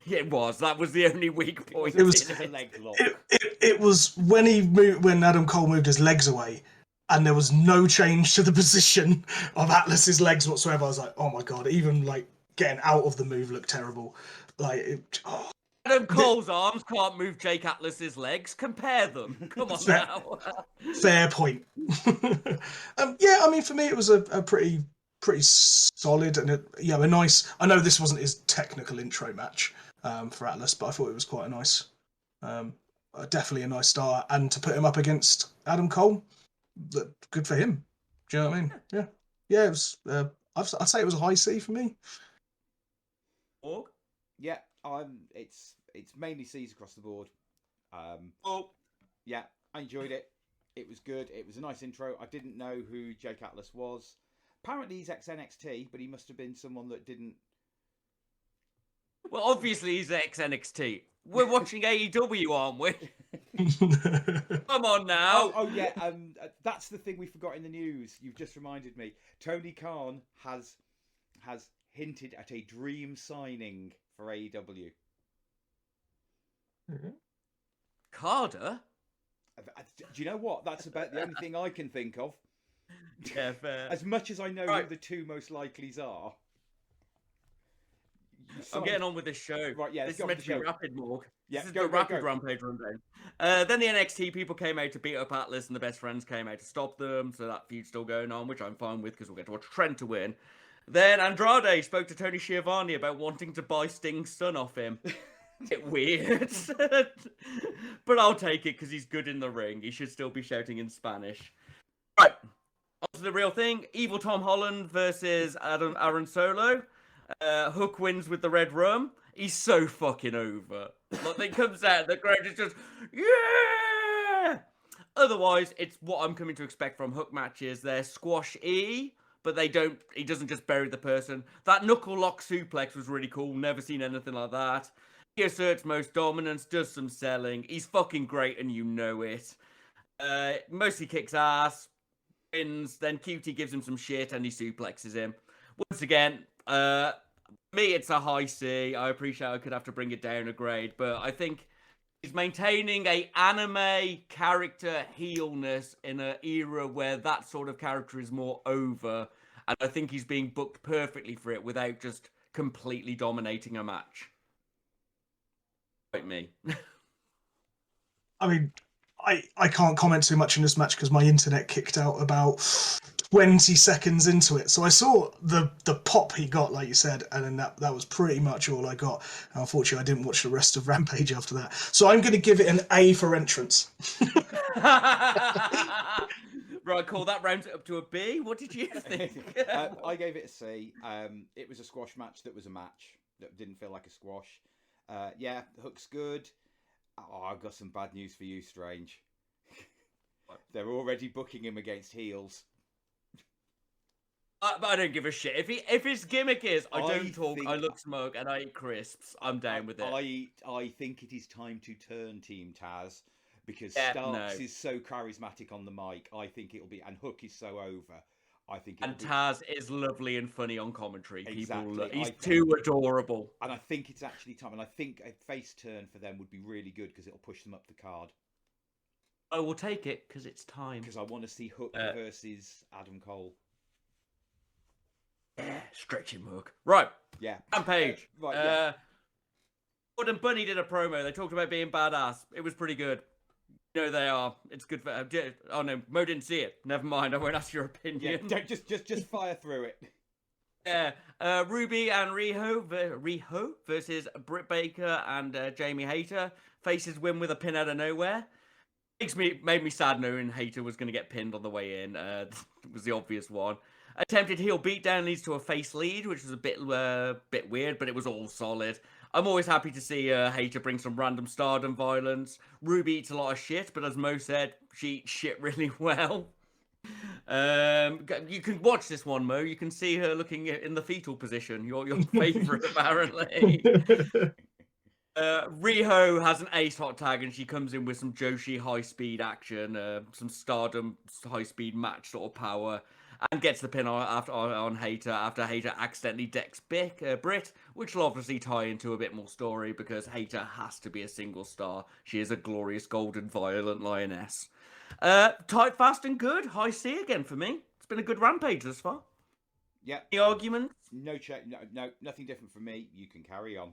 It was. That was the only weak point. It was a leg lock. It was when Adam Cole moved his legs away, and there was no change to the position of Atlas's legs whatsoever. I was like, oh my god! Even like getting out of the move looked terrible. Like, Adam Cole's arms can't move Jake Atlas's legs. Compare them. Come on now. Fair point. Yeah, I mean, for me, it was a pretty solid and a nice. I know this wasn't his technical intro match for Atlas, but I thought it was quite a nice, definitely a nice start. And to put him up against Adam Cole, good for him. Do you know what I mean? Yeah. It was. I'd say it was a high C for me. Morg? Yeah, it's mainly C's across the board. Yeah, I enjoyed it. It was good. It was a nice intro. I didn't know who Jake Atlas was. Apparently he's ex-NXT, but he must have been someone that didn't... Well, obviously he's ex-NXT. We're watching AEW, aren't we? Come on now. Oh yeah, that's the thing we forgot in the news. You've just reminded me. Tony Khan has hinted at a dream signing for AEW. Mm-hmm. Carter? Do you know what? That's about the only thing I can think of. Yeah, fair. As much as I know who the two most likelies are. I'm getting on with this show. Right, yeah. This is meant to be rapid, Morg. Yeah, this is the rapid Rampage rundown. Then the NXT people came out to beat up Atlas, and the best friends came out to stop them. So that feud's still going on, which I'm fine with because we'll get to watch Trent to win. Then Andrade spoke to Tony Schiavone about wanting to buy Sting's son off him. Bit weird, but I'll take it because he's good in the ring. He should still be shouting in Spanish. Right, on to the real thing. Evil Tom Holland versus Aaron Solo. Hook wins with the red rum. He's so fucking over. Like, they comes out, the crowd is just, yeah! Otherwise, it's what I'm coming to expect from Hook matches. They're squash-y, but he doesn't just bury the person. That knuckle lock suplex was really cool. Never seen anything like that. He asserts most dominance, does some selling. He's fucking great, and you know it. Mostly kicks ass, wins, then QT gives him some shit, and he suplexes him. Once again, me, it's a high C. I appreciate I could have to bring it down a grade, but I think he's maintaining a anime character heelness in an era where that sort of character is more over, and I think he's being booked perfectly for it without just completely dominating a match. Like me. I mean, I can't comment too much on this match because my internet kicked out about 20 seconds into it. So I saw the pop he got, like you said, and then that was pretty much all I got. And unfortunately, I didn't watch the rest of Rampage after that. So I'm going to give it an A for entrance. Right, cool. That rounds it up to a B. What did you think? I gave it a C. It was a squash match that was a match. That didn't feel like a squash. Yeah, Hook's good. Oh, I've got some bad news for you, Strange. They're already booking him against heels. But I don't give a shit. If his gimmick is I don't talk, think... I look smug, and I eat crisps, I'm down with it. I think it is time to turn Team Taz because Starks is so charismatic on the mic. I think it'll be, and Hook is so over. I think. And Taz is lovely and funny on commentary. Exactly. He's too adorable. And I think it's actually time. And I think a face turn for them would be really good because it'll push them up the card. I will take it because it's time. Because I want to see Hook versus Adam Cole. Yeah, stretching Morg. Right. Yeah. Rampage. Right. Yeah. Wood and Bunny did a promo. They talked about being badass. It was pretty good. No, they are. It's good for. Oh no, Mo didn't see it. Never mind. I won't ask your opinion. Yeah, just fire through it. Yeah. Ruby and Riho versus Britt Baker and Jamie Hayter. Faces win with a pin out of nowhere. Made me sad knowing Hayter was going to get pinned on the way in. It was the obvious one. Attempted heel beatdown leads to a face lead, which was a bit weird, but it was all solid. I'm always happy to see Hayter bring some random stardom violence. Ruby eats a lot of shit, but as Mo said, she eats shit really well. You can watch this one, Mo. You can see her looking in the fetal position. Your favourite, apparently. Riho has an ace hot tag, and she comes in with some Joshi high-speed action, some stardom high-speed match sort of power. And gets the pin on Hayter after Hayter accidentally decks Britt, which will obviously tie into a bit more story because Hayter has to be a single star. She is a glorious golden violent lioness. Tight, fast, and good. High C again for me. It's been a good Rampage thus far. Yeah. Any arguments? No, nothing different from me. You can carry on.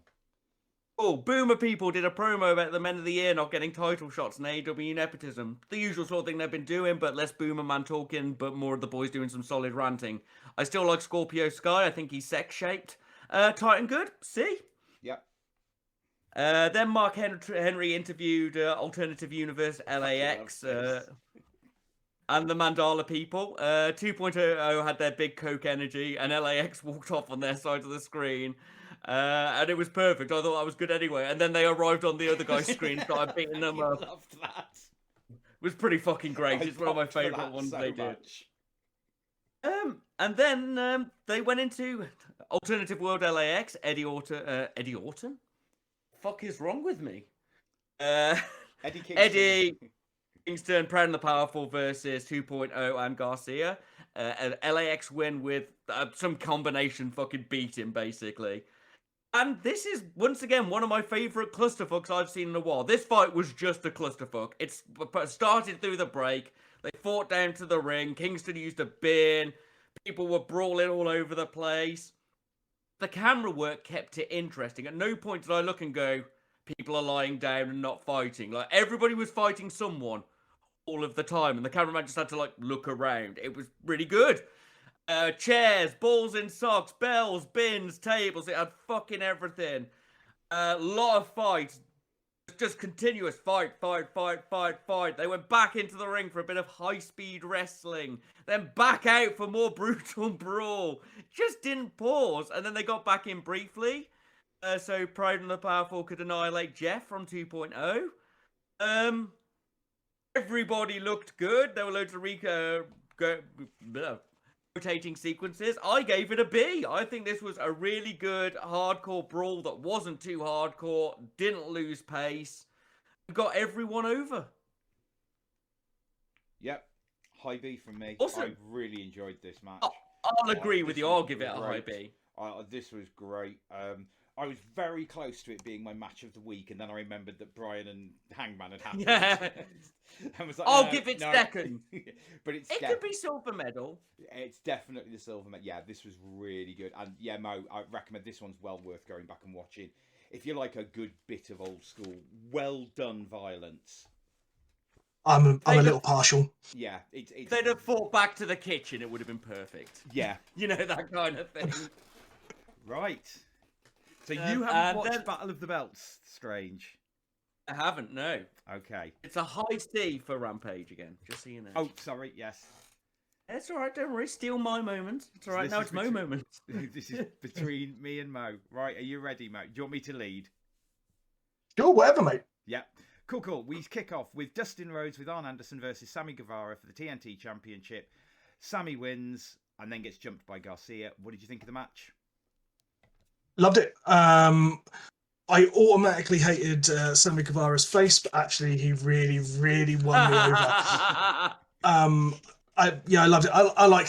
Oh, Boomer people did a promo about the Men of the Year not getting title shots in AEW nepotism. The usual sort of thing they've been doing, but less Boomer man talking, but more of the boys doing some solid ranting. I still like Scorpio Sky. I think he's sex-shaped. Tight and good. See? Yep. Then Mark Henry interviewed Alternative Universe LAX and the Mandala people. 2.0 had their big Coke energy, and LAX walked off on their side of the screen. And it was perfect. I thought that was good anyway. And then they arrived on the other guy's screen, started beating them up. Loved that. It was pretty fucking great. It's one of my favourite ones they did. And then they went into Alternative World LAX. Eddie Orton? Fuck is wrong with me? Eddie Kingston, Proud and the Powerful versus 2.0 and Garcia. An LAX win with some combination fucking beating, basically. And this is, once again, one of my favourite clusterfucks I've seen in a while. This fight was just a clusterfuck. It started through the break. They fought down to the ring. Kingston used a bin. People were brawling all over the place. The camera work kept it interesting. At no point did I look and go, people are lying down and not fighting. Like, everybody was fighting someone all of the time. And the cameraman just had to, like, look around. It was really good. Chairs, balls in socks, bells, bins, tables. It had fucking everything. A lot of fights. Just continuous fight. They went back into the ring for a bit of high-speed wrestling. Then back out for more brutal brawl. Just didn't pause. And then they got back in briefly. So Proud and the Powerful could annihilate Jeff from 2.0. Everybody looked good. There were loads of rotating sequences. I gave it a B. I think this was a really good hardcore brawl that wasn't too hardcore, didn't lose pace, got everyone over. Yep. High B from me. Also, I really enjoyed this match. I'll agree with you. I'll give it a high B. This was great. I was very close to it being my match of the week, and then I remembered that Brian and Hangman had happened. Yeah. And was like, I'll give it second. But it could be silver medal. It's definitely the silver medal. Yeah, this was really good. And yeah, Mo, I recommend this one's well worth going back and watching. If you like a good bit of old school, well done violence. I'm a little partial. Yeah. It's if they'd have fought back to the kitchen, it would have been perfect. Yeah. You know, that kind of thing. Right. So you haven't watched Battle of the Belts, Strange? I haven't, no. Okay. It's a high C for Rampage again, just so you know. Oh, sorry, yes. It's all right, don't worry. Steal my moment. It's all right, now it's Mo moment. This is between me and Mo. Right, are you ready, Mo? Do you want me to lead? Sure, whatever, mate. Yeah. Cool. We kick off with Dustin Rhodes with Arn Anderson versus Sammy Guevara for the TNT Championship. Sammy wins and then gets jumped by Garcia. What did you think of the match? Loved it. I automatically hated Sammy Guevara's face, but actually he really, really won me over. I loved it. I like,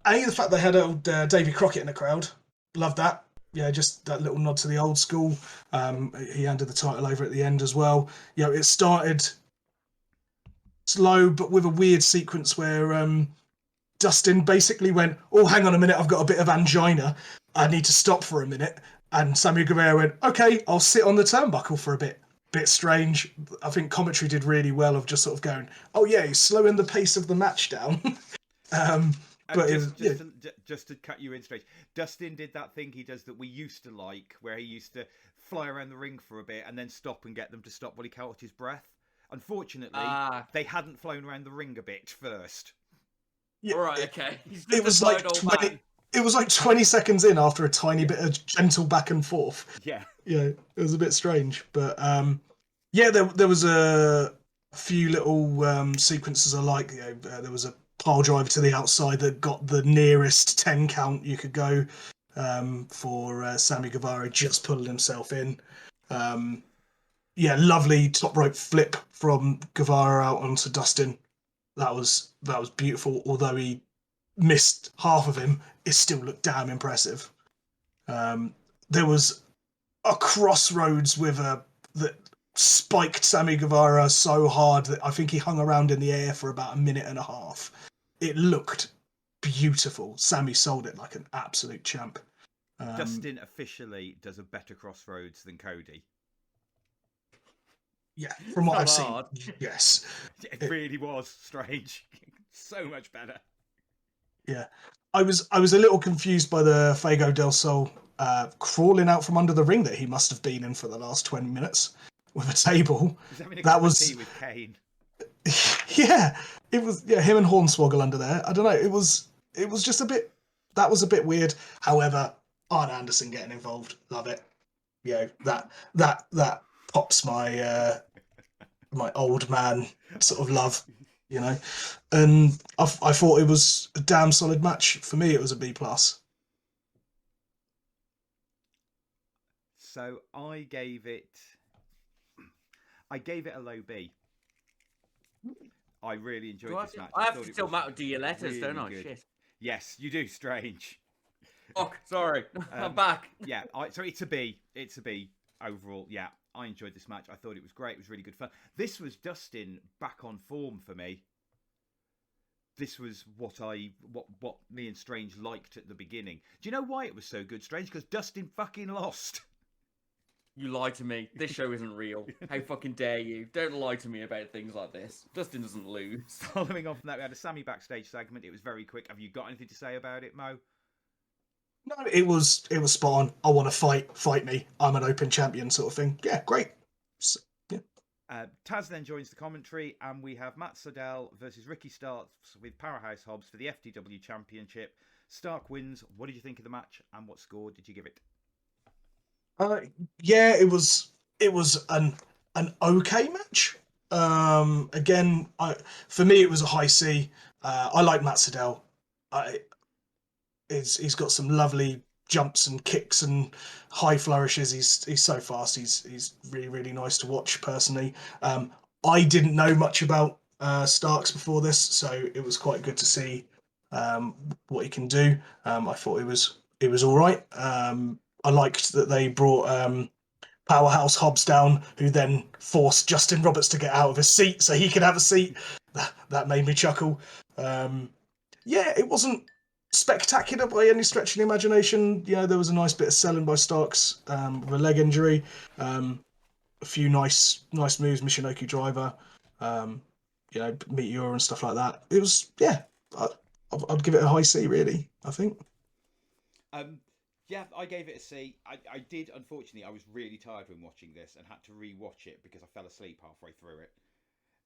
The fact they had old Davy Crockett in the crowd, loved that. Yeah, just that little nod to the old school. He handed the title over at the end as well. It started slow, but with a weird sequence where Dustin basically went, "Oh, hang on a minute, I've got a bit of angina. I need to stop for a minute." And Sammy Guevara went, "Okay, I'll sit on the turnbuckle for a bit." Bit strange. I think commentary did really well of just sort of going, "Oh yeah, he's slowing the pace of the match down." But just to cut you in straight, Dustin did that thing he does that we used to like, where he used to fly around the ring for a bit and then stop and get them to stop while he caught his breath. Unfortunately, they hadn't flown around the ring a bit first. Yeah, all right, okay. It was like 20. It was like 20 seconds in after a tiny bit of gentle back and forth. Yeah, it was a bit strange, but there was a few little sequences I like. There was a pile driver to the outside that got the nearest 10 count you could go for Sammy Guevara just pulling himself in. Lovely top rope flip from Guevara out onto Dustin. That was beautiful. Although he missed half of him, it still looked damn impressive. There was a crossroads that spiked Sammy Guevara so hard that I think he hung around in the air for about a minute and a half. It looked beautiful. Sammy sold it like an absolute champ. Dustin officially does a better crossroads than Cody. Yeah, from what I've seen, yes. It really was strange. So much better. Yeah. I was a little confused by the Fuego del Sol crawling out from under the ring that he must have been in for the last 20 minutes with a table. That was tea with Kane. Yeah, it was. Yeah, him and Hornswoggle under there. I don't know. It was just a bit. That was a bit weird. However, Arn Anderson getting involved, love it. That pops my my old man sort of love, And I thought it was a damn solid match. For me, it was a B+. So I gave it a low B. I really enjoyed this match. I have to tell Matt, do your letters, don't I? Good. Shit. Yes, you do. Strange. Oh, sorry. I'm back. Yeah, so it's a B. It's a B overall. Yeah, I enjoyed this match. I thought it was great. It was really good fun. This was Dustin back on form for me. This was what me and Strange liked at the beginning. Do you know why it was so good, Strange? Because Dustin fucking lost. You lied to me. This show isn't real. How fucking dare you? Don't lie to me about things like this. Dustin doesn't lose. Following on from that, we had a Sammy backstage segment. It was very quick. Have you got anything to say about it, Mo? No, it was spot on. I want to fight me. I'm an open champion sort of thing. Yeah, great. So, yeah. Taz then joins the commentary, and we have Matt Sydal versus Ricky Starks with Powerhouse Hobbs for the FTW Championship. Stark wins. What did you think of the match, and what score did you give it? It was an okay match. Again, for me, it was a high C. I like Matt Sydal. He's got some lovely jumps and kicks and high flourishes. He's so fast. He's really, really nice to watch personally. I didn't know much about Starks before this, so it was quite good to see what he can do. I thought it was all right. I liked that they brought Powerhouse Hobbs down, who then forced Justin Roberts to get out of his seat so he could have a seat. That made me chuckle. It wasn't spectacular by any stretch of the imagination. There was a nice bit of selling by Starks with a leg injury. A few nice moves, Michinoku driver, Meteor and stuff like that. It was, I'd give it a high C, really, I think. Yeah, I gave it a C. I did, unfortunately, I was really tired when watching this and had to re-watch it because I fell asleep halfway through it.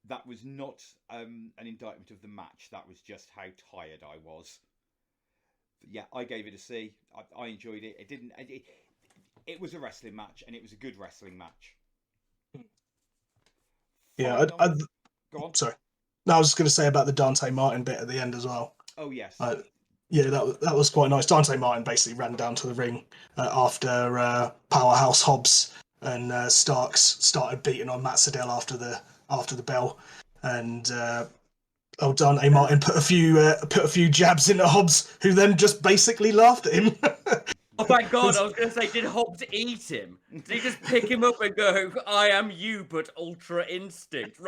That was not an indictment of the match. That was just how tired I was. But yeah, I gave it a C. I enjoyed it. It was a wrestling match, and it was a good wrestling match. Yeah, Go on. Sorry. No, I was just going to say about the Dante Martin bit at the end as well. Oh, yes. That was quite nice. Dante Martin basically ran down to the ring after Powerhouse Hobbs and Starks started beating on Matt Sydal after the bell, and Dante Martin put a few jabs into Hobbs, who then just basically laughed at him. Oh, thank God. I was going to say, did Hobbs eat him? Did he just pick him up and go, I am you, but ultra instinct?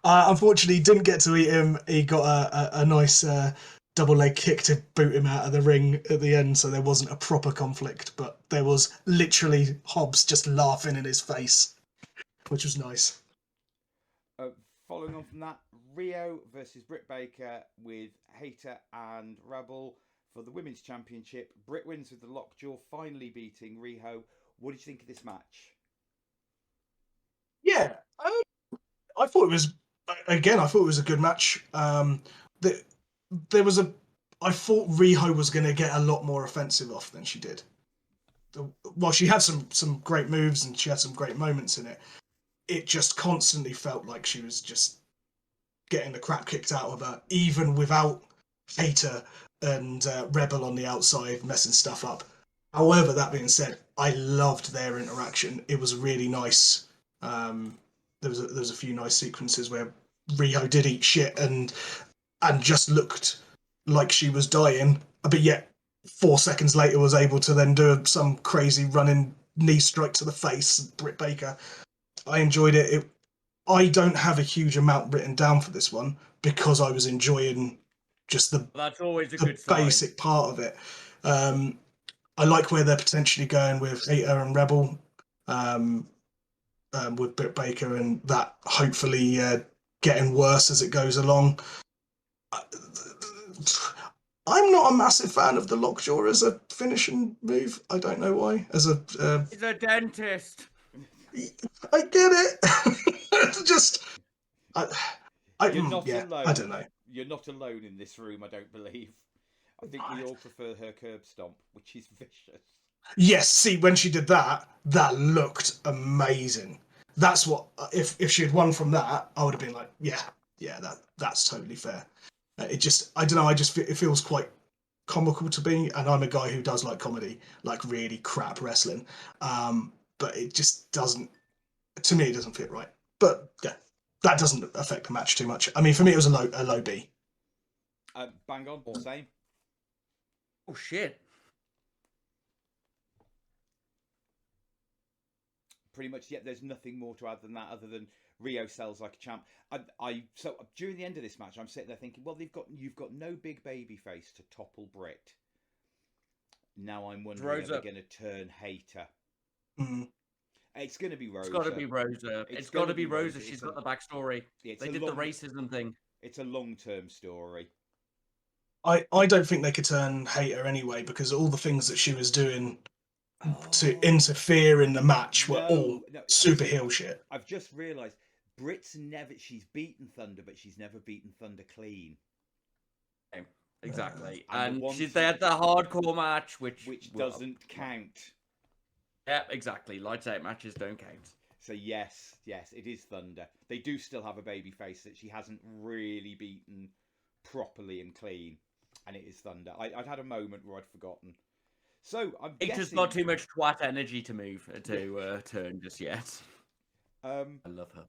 Unfortunately, didn't get to eat him. He got a nice double leg kick to boot him out of the ring at the end, so there wasn't a proper conflict, but there was literally Hobbs just laughing in his face, which was nice. Following on from that, Rio versus Britt Baker with Hayter and Rebel for the Women's Championship. Britt wins with the lockjaw, finally beating Riho. What did you think of this match? Yeah, I thought it was a good match. I thought Riho was going to get a lot more offensive off than she did. While she had some great moves and she had some great moments in it, it just constantly felt like she was just getting the crap kicked out of her, even without Hater and Rebel on the outside messing stuff up. However, that being said, I loved their interaction. It was really nice. There was a few nice sequences where Riho did eat shit and just looked like she was dying, but yet 4 seconds later was able to then do some crazy running knee strike to the face. Britt Baker. I enjoyed it. I don't have a huge amount written down for this one because I was enjoying just that's always a good basic sign. part of it. I like where they're potentially going with Hater and Rebel, with Britt Baker, and that hopefully getting worse as it goes along. I'm not a massive fan of the lockjaw as a finishing move. I don't know why. He's a dentist. I get it. Just, You're not alone. I don't know. You're not alone in this room, I don't believe. I think we all prefer her curb stomp, which is vicious. Yes, see, when she did that looked amazing. That's what, if she had won from that, I would have been like, yeah, that's totally fair. It just, I don't know, it feels quite comical to me, and I'm a guy who does like comedy, like really crap wrestling. But it just doesn't, to me, it doesn't fit right. But yeah, that doesn't affect the match too much. I mean, for me, it was a low B. Bang on, same. Oh shit! Pretty much, yeah. There's nothing more to add than that, other than Rio sells like a champ. So during the end of this match, I'm sitting there thinking, well, you've got no big baby face to topple Britt. Now I'm wondering if they're going to turn Hater. Mm-hmm. It's going to be Rosa. It's got to be Rosa. It's got to be Rosa. She's got the backstory. They did the racism thing. It's a long-term story. I don't think they could turn Hater anyway, because all the things that she was doing to interfere in the match were all super heel shit. I've just realised she's beaten Thunder, but she's never beaten Thunder clean. Exactly. And they had the hardcore match, which doesn't count. Yeah, exactly. Lights out matches don't count. So yes, it is Thunder. They do still have a baby face that she hasn't really beaten properly and clean, and it is Thunder. I'd had a moment where I'd forgotten. So It's just not too much twat energy to move to turn just yet. I love her.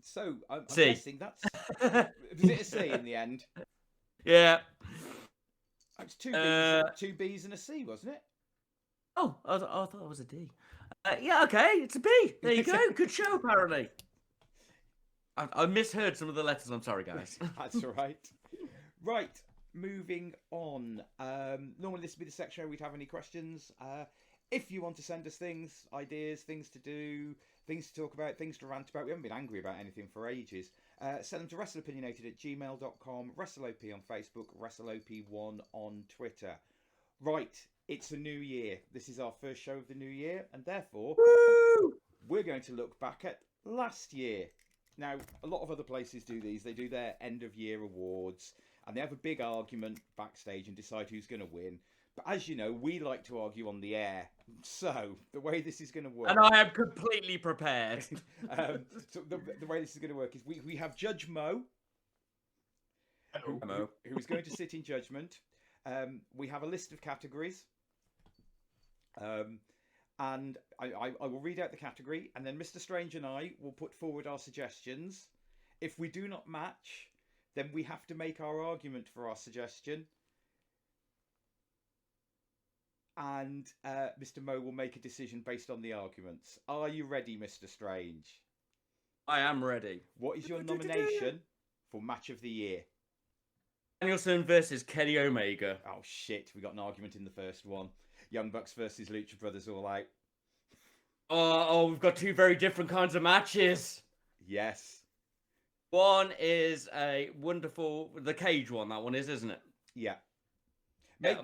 So I'm guessing that's was it a C in the end? Yeah. It's two B's and a C, wasn't it? Oh, I thought it was a D. Yeah, okay, it's a B. There you go. Good show, apparently. I misheard some of the letters. I'm sorry, guys. That's all right. Right, moving on. Normally this would be the section where we'd have any questions. If you want to send us things, ideas, things to do, things to talk about, things to rant about, we haven't been angry about anything for ages, send them to wrestleopinionated@gmail.com, WrestleOP on Facebook, WrestleOP1 on Twitter. Right, it's a new year. This is our first show of the new year, and therefore, we're going to look back at last year. Now, a lot of other places do these. They do their end-of-year awards, and they have a big argument backstage and decide who's going to win. But as you know, we like to argue on the air. So, the way this is going to work... And I am completely prepared. So the way this is going to work is we have Judge Mo, who is going to sit in judgment. We have a list of categories. And I will read out the category, and then Mr. Strange and I will put forward our suggestions. If we do not match, then we have to make our argument for our suggestion. And Mr. Mo will make a decision based on the arguments. Are you ready, Mr. Strange? I am ready. What is your nomination for Match of the Year? Danielson versus Kenny Omega. Oh, shit. We got an argument in the first one. Young Bucks versus Lucha Brothers All Out. Oh, we've got two very different kinds of matches. Yes. One is a wonderful... The cage one, that one is, isn't it? Yeah. Make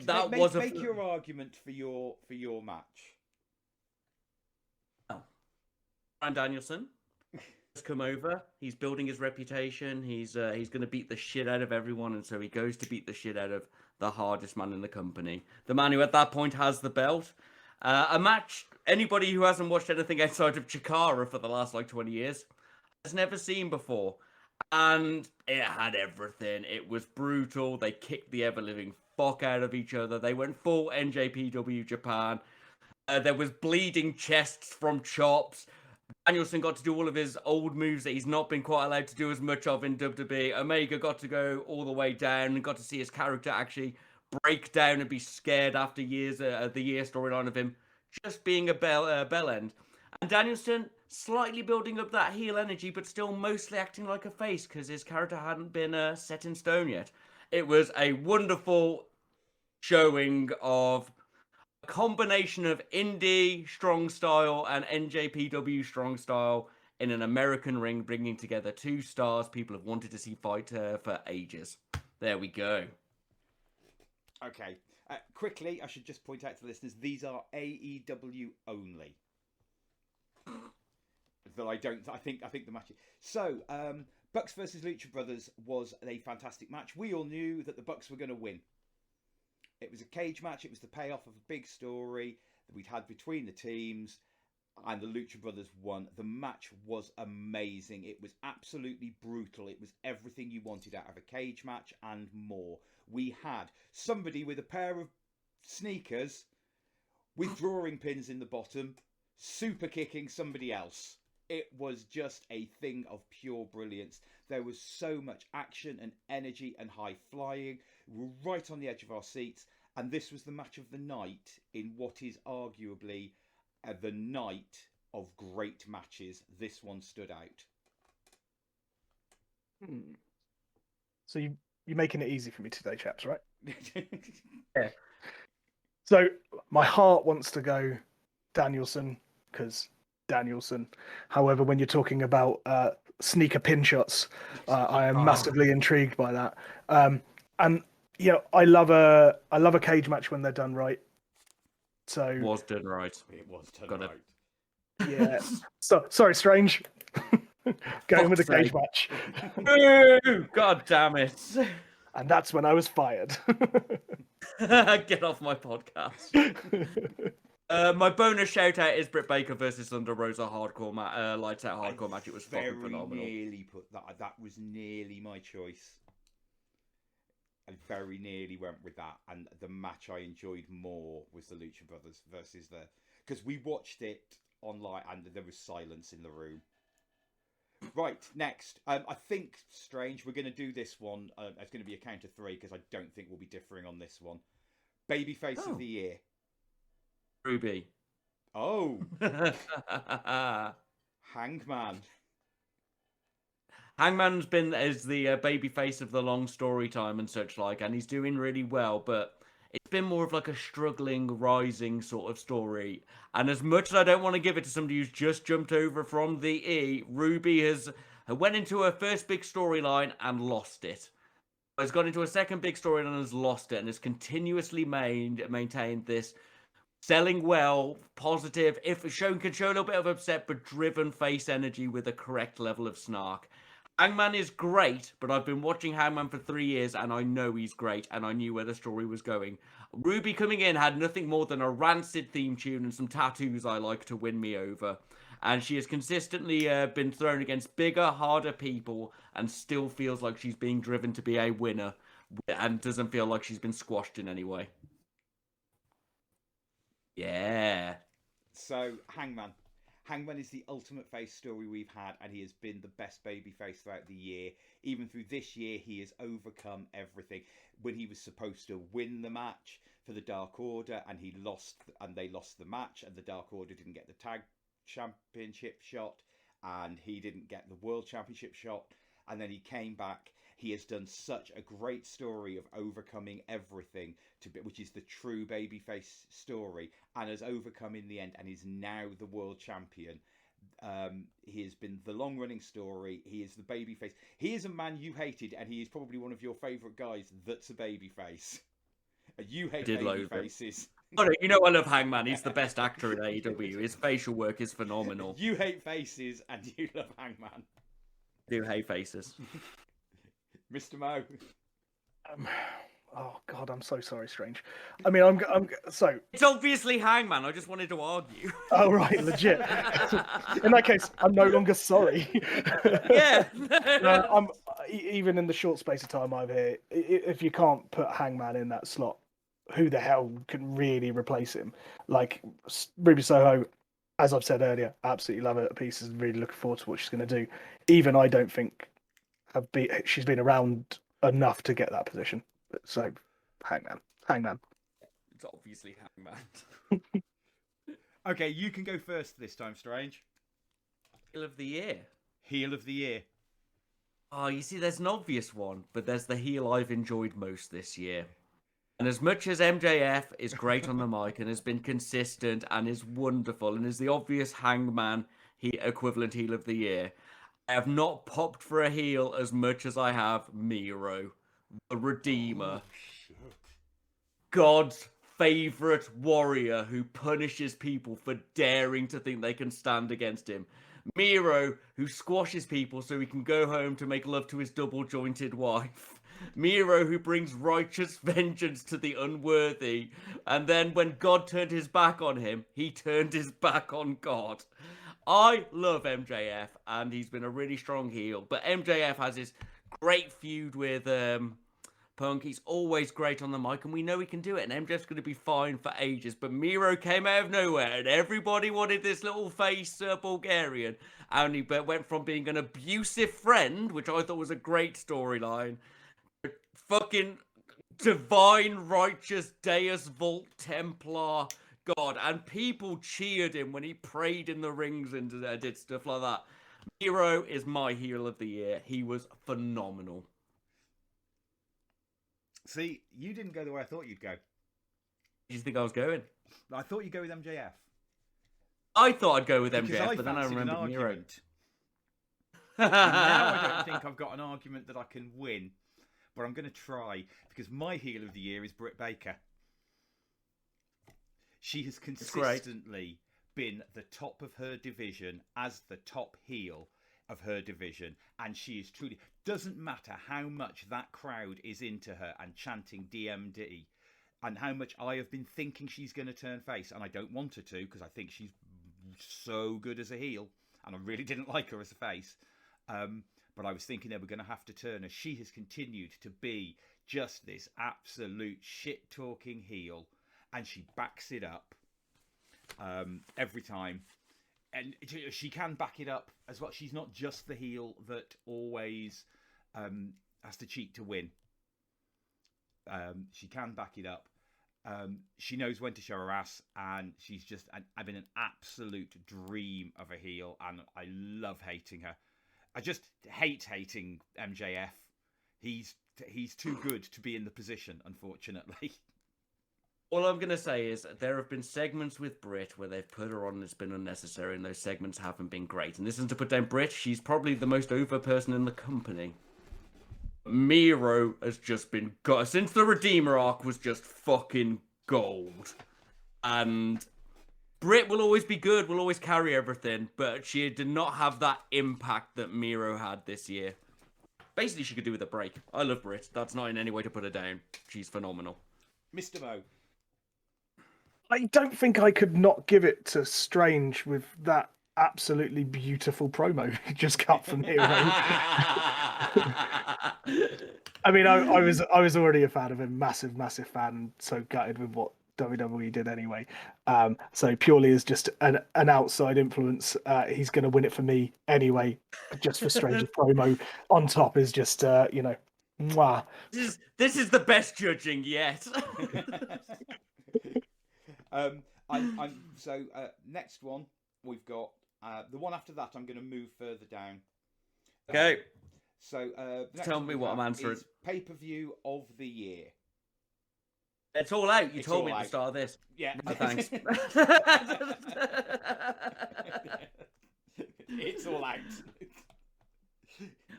Your argument for your match. Oh. Bryan Danielson has come over. He's building his reputation. He's going to beat the shit out of everyone, and so he goes to beat the shit out of the hardest man in the company. The man who at that point has the belt. A match anybody who hasn't watched anything outside of Chikara for the last 20 years has never seen before. And it had everything. It was brutal. They kicked the ever-living fuck out of each other. They went full NJPW Japan. There was bleeding chests from chops. Danielson got to do all of his old moves that he's not been quite allowed to do as much of in WWE. Omega got to go all the way down and got to see his character actually break down and be scared after years, the year storyline of him just being a bell end. And Danielson slightly building up that heel energy, but still mostly acting like a face because his character hadn't been set in stone yet. It was a wonderful showing of a combination of indie strong style and NJPW strong style in an American ring, bringing together two stars people have wanted to see fight for ages. There we go. Okay. Quickly, I should just point out to the listeners, these are AEW only. I think the match. So, Bucks versus Lucha Brothers was a fantastic match. We all knew that the Bucks were going to win. It was a cage match. It was the payoff of a big story that we'd had between the teams, and the Lucha Brothers won. The match was amazing. It was absolutely brutal. It was everything you wanted out of a cage match and more. We had somebody with a pair of sneakers with drawing pins in the bottom, super kicking somebody else. It was just a thing of pure brilliance. There was so much action and energy and high flying. We were right on the edge of our seats. And this was the match of the night in what is arguably the night of great matches. This one stood out. So you're making it easy for me today, chaps, right? Yeah. So my heart wants to go Danielson because Danielson. However, when you're talking about sneaker pin shots, I am massively intrigued by that. And I love a cage match when they're done right. So It was done right. It was done right. Yeah. So sorry, Strange. Going with the cage match. Ooh, God damn it. And that's when I was fired. Get off my podcast. My bonus shout out is Britt Baker versus Thunder Rosa hardcore lights out hardcore match. It was fucking phenomenal. Nearly put that was nearly my choice. I very nearly went with that, and the match I enjoyed more was the Lucha Brothers versus because we watched it online and there was silence in the room. Right, next. I think, Strange, we're going to do this one. It's going to be a count of 3 because I don't think we'll be differing on this one. Babyface of the Year. Ruby. Oh. Hangman. Hangman's been as the babyface of the long story time and such like, and he's doing really well, but it's been more of like a struggling, rising sort of story. And as much as I don't want to give it to somebody who's just jumped over from the E, Ruby went into her first big storyline and lost it. Has gone into a second big storyline and has lost it, and has continuously maintained this selling well, positive, if can show a little bit of upset, but driven face energy with a correct level of snark. Hangman is great, but I've been watching Hangman for 3 years and I know he's great and I knew where the story was going. Ruby coming in had nothing more than a rancid theme tune and some tattoos I like to win me over. And she has consistently been thrown against bigger, harder people and still feels like she's being driven to be a winner and doesn't feel like she's been squashed in any way. Yeah. So, Hangman. Hangman is the ultimate face story we've had, and he has been the best babyface throughout the year. Even through this year, he has overcome everything. When he was supposed to win the match for the Dark Order, and he lost, and they lost the match, and the Dark Order didn't get the tag championship shot, and he didn't get the world championship shot, and then he came back. He has done such a great story of overcoming everything, which is the true babyface story, and has overcome in the end, and is now the world champion. He has been the long-running story. He is the babyface. He is a man you hated, and he is probably one of your favourite guys that's a babyface. You hate babyfaces. Oh, you know I love Hangman. He's the best actor in AEW. His facial work is phenomenal. You hate faces, and you love Hangman. I do hate faces. Mr. Mo. Oh God, I'm so sorry, Strange. I mean, I'm so. It's obviously Hangman. I just wanted to argue. Oh right, legit. In that case, I'm no longer sorry. Yeah. I'm even in the short space of time I'm here. If you can't put Hangman in that slot, who the hell can really replace him? Like Ruby Soho, as I've said earlier, absolutely love her to pieces. Really looking forward to what she's going to do. Even I don't think she's been around enough to get that position. So, Hangman. It's obviously Hangman. Okay, you can go first this time, Strange. Heel of the year. Heel of the year. Oh, you see, there's an obvious one, but there's the heel I've enjoyed most this year. And as much as MJF is great on the mic and has been consistent and is wonderful and is the obvious Hangman equivalent heel of the year, I have not popped for a heel as much as I have Miro, the Redeemer. Oh, shit. God's favourite warrior who punishes people for daring to think they can stand against him. Miro, who squashes people so he can go home to make love to his double-jointed wife. Miro, who brings righteous vengeance to the unworthy. And then when God turned his back on him, he turned his back on God. I love MJF, and he's been a really strong heel. But MJF has his great feud with Punk. He's always great on the mic, and we know he can do it. And MJF's going to be fine for ages. But Miro came out of nowhere, and everybody wanted this little face Bulgarian. And he went from being an abusive friend, which I thought was a great storyline, to fucking divine, righteous, Deus Vult Templar God. And people cheered him when he prayed in the rings and did stuff like that. Miro is my heel of the year. He was phenomenal. See, you didn't go the way I thought you'd go. Did you think I was going? I thought you'd go with MJF. I thought I'd go with Because MJF, but then I remembered Miro. Now I don't think I've got an argument that I can win, but I'm going to try, because my heel of the year is Britt Baker. She has consistently been the top of her division as the top heel of her division, and she is truly, doesn't matter how much that crowd is into her and chanting DMD, and how much I have been thinking she's going to turn face, and I don't want her to, because I think she's so good as a heel, and I really didn't like her as a face, but I was thinking they were going to have to turn her. She has continued to be just this absolute shit-talking heel, and she backs it up every time. And she can back it up as well. She's not just the heel that always has to cheat to win. She can back it up. She knows when to show her ass, and she's just been an absolute dream of a heel, and I love hating her. I just hate hating MJF. He's too good to be in the position, unfortunately. All I'm going to say is there have been segments with Britt where they've put her on and it's been unnecessary, and those segments haven't been great. And this isn't to put down Britt. She's probably the most over person in the company. Miro has just been... Since the Redeemer arc was just fucking gold. And Britt will always be good, will always carry everything, but she did not have that impact that Miro had this year. Basically, she could do with a break. I love Britt. That's not in any way to put her down. She's phenomenal. Mr. Mo. I don't think I could not give it to Strange with that absolutely beautiful promo he just cut from Hero. I mean, I was already a fan of him, massive fan, and so gutted with what WWE did anyway. So purely as just an outside influence, he's going to win it for me anyway. Just for Strange's promo on top is just mwah. This is the best judging yet. Next one we've got the one after that. I'm going to move further down. Okay. Tell me what I'm answering. Pay-per-view of the year. It's all out. You told me at the start of this. Yeah. No, thanks. It's all out.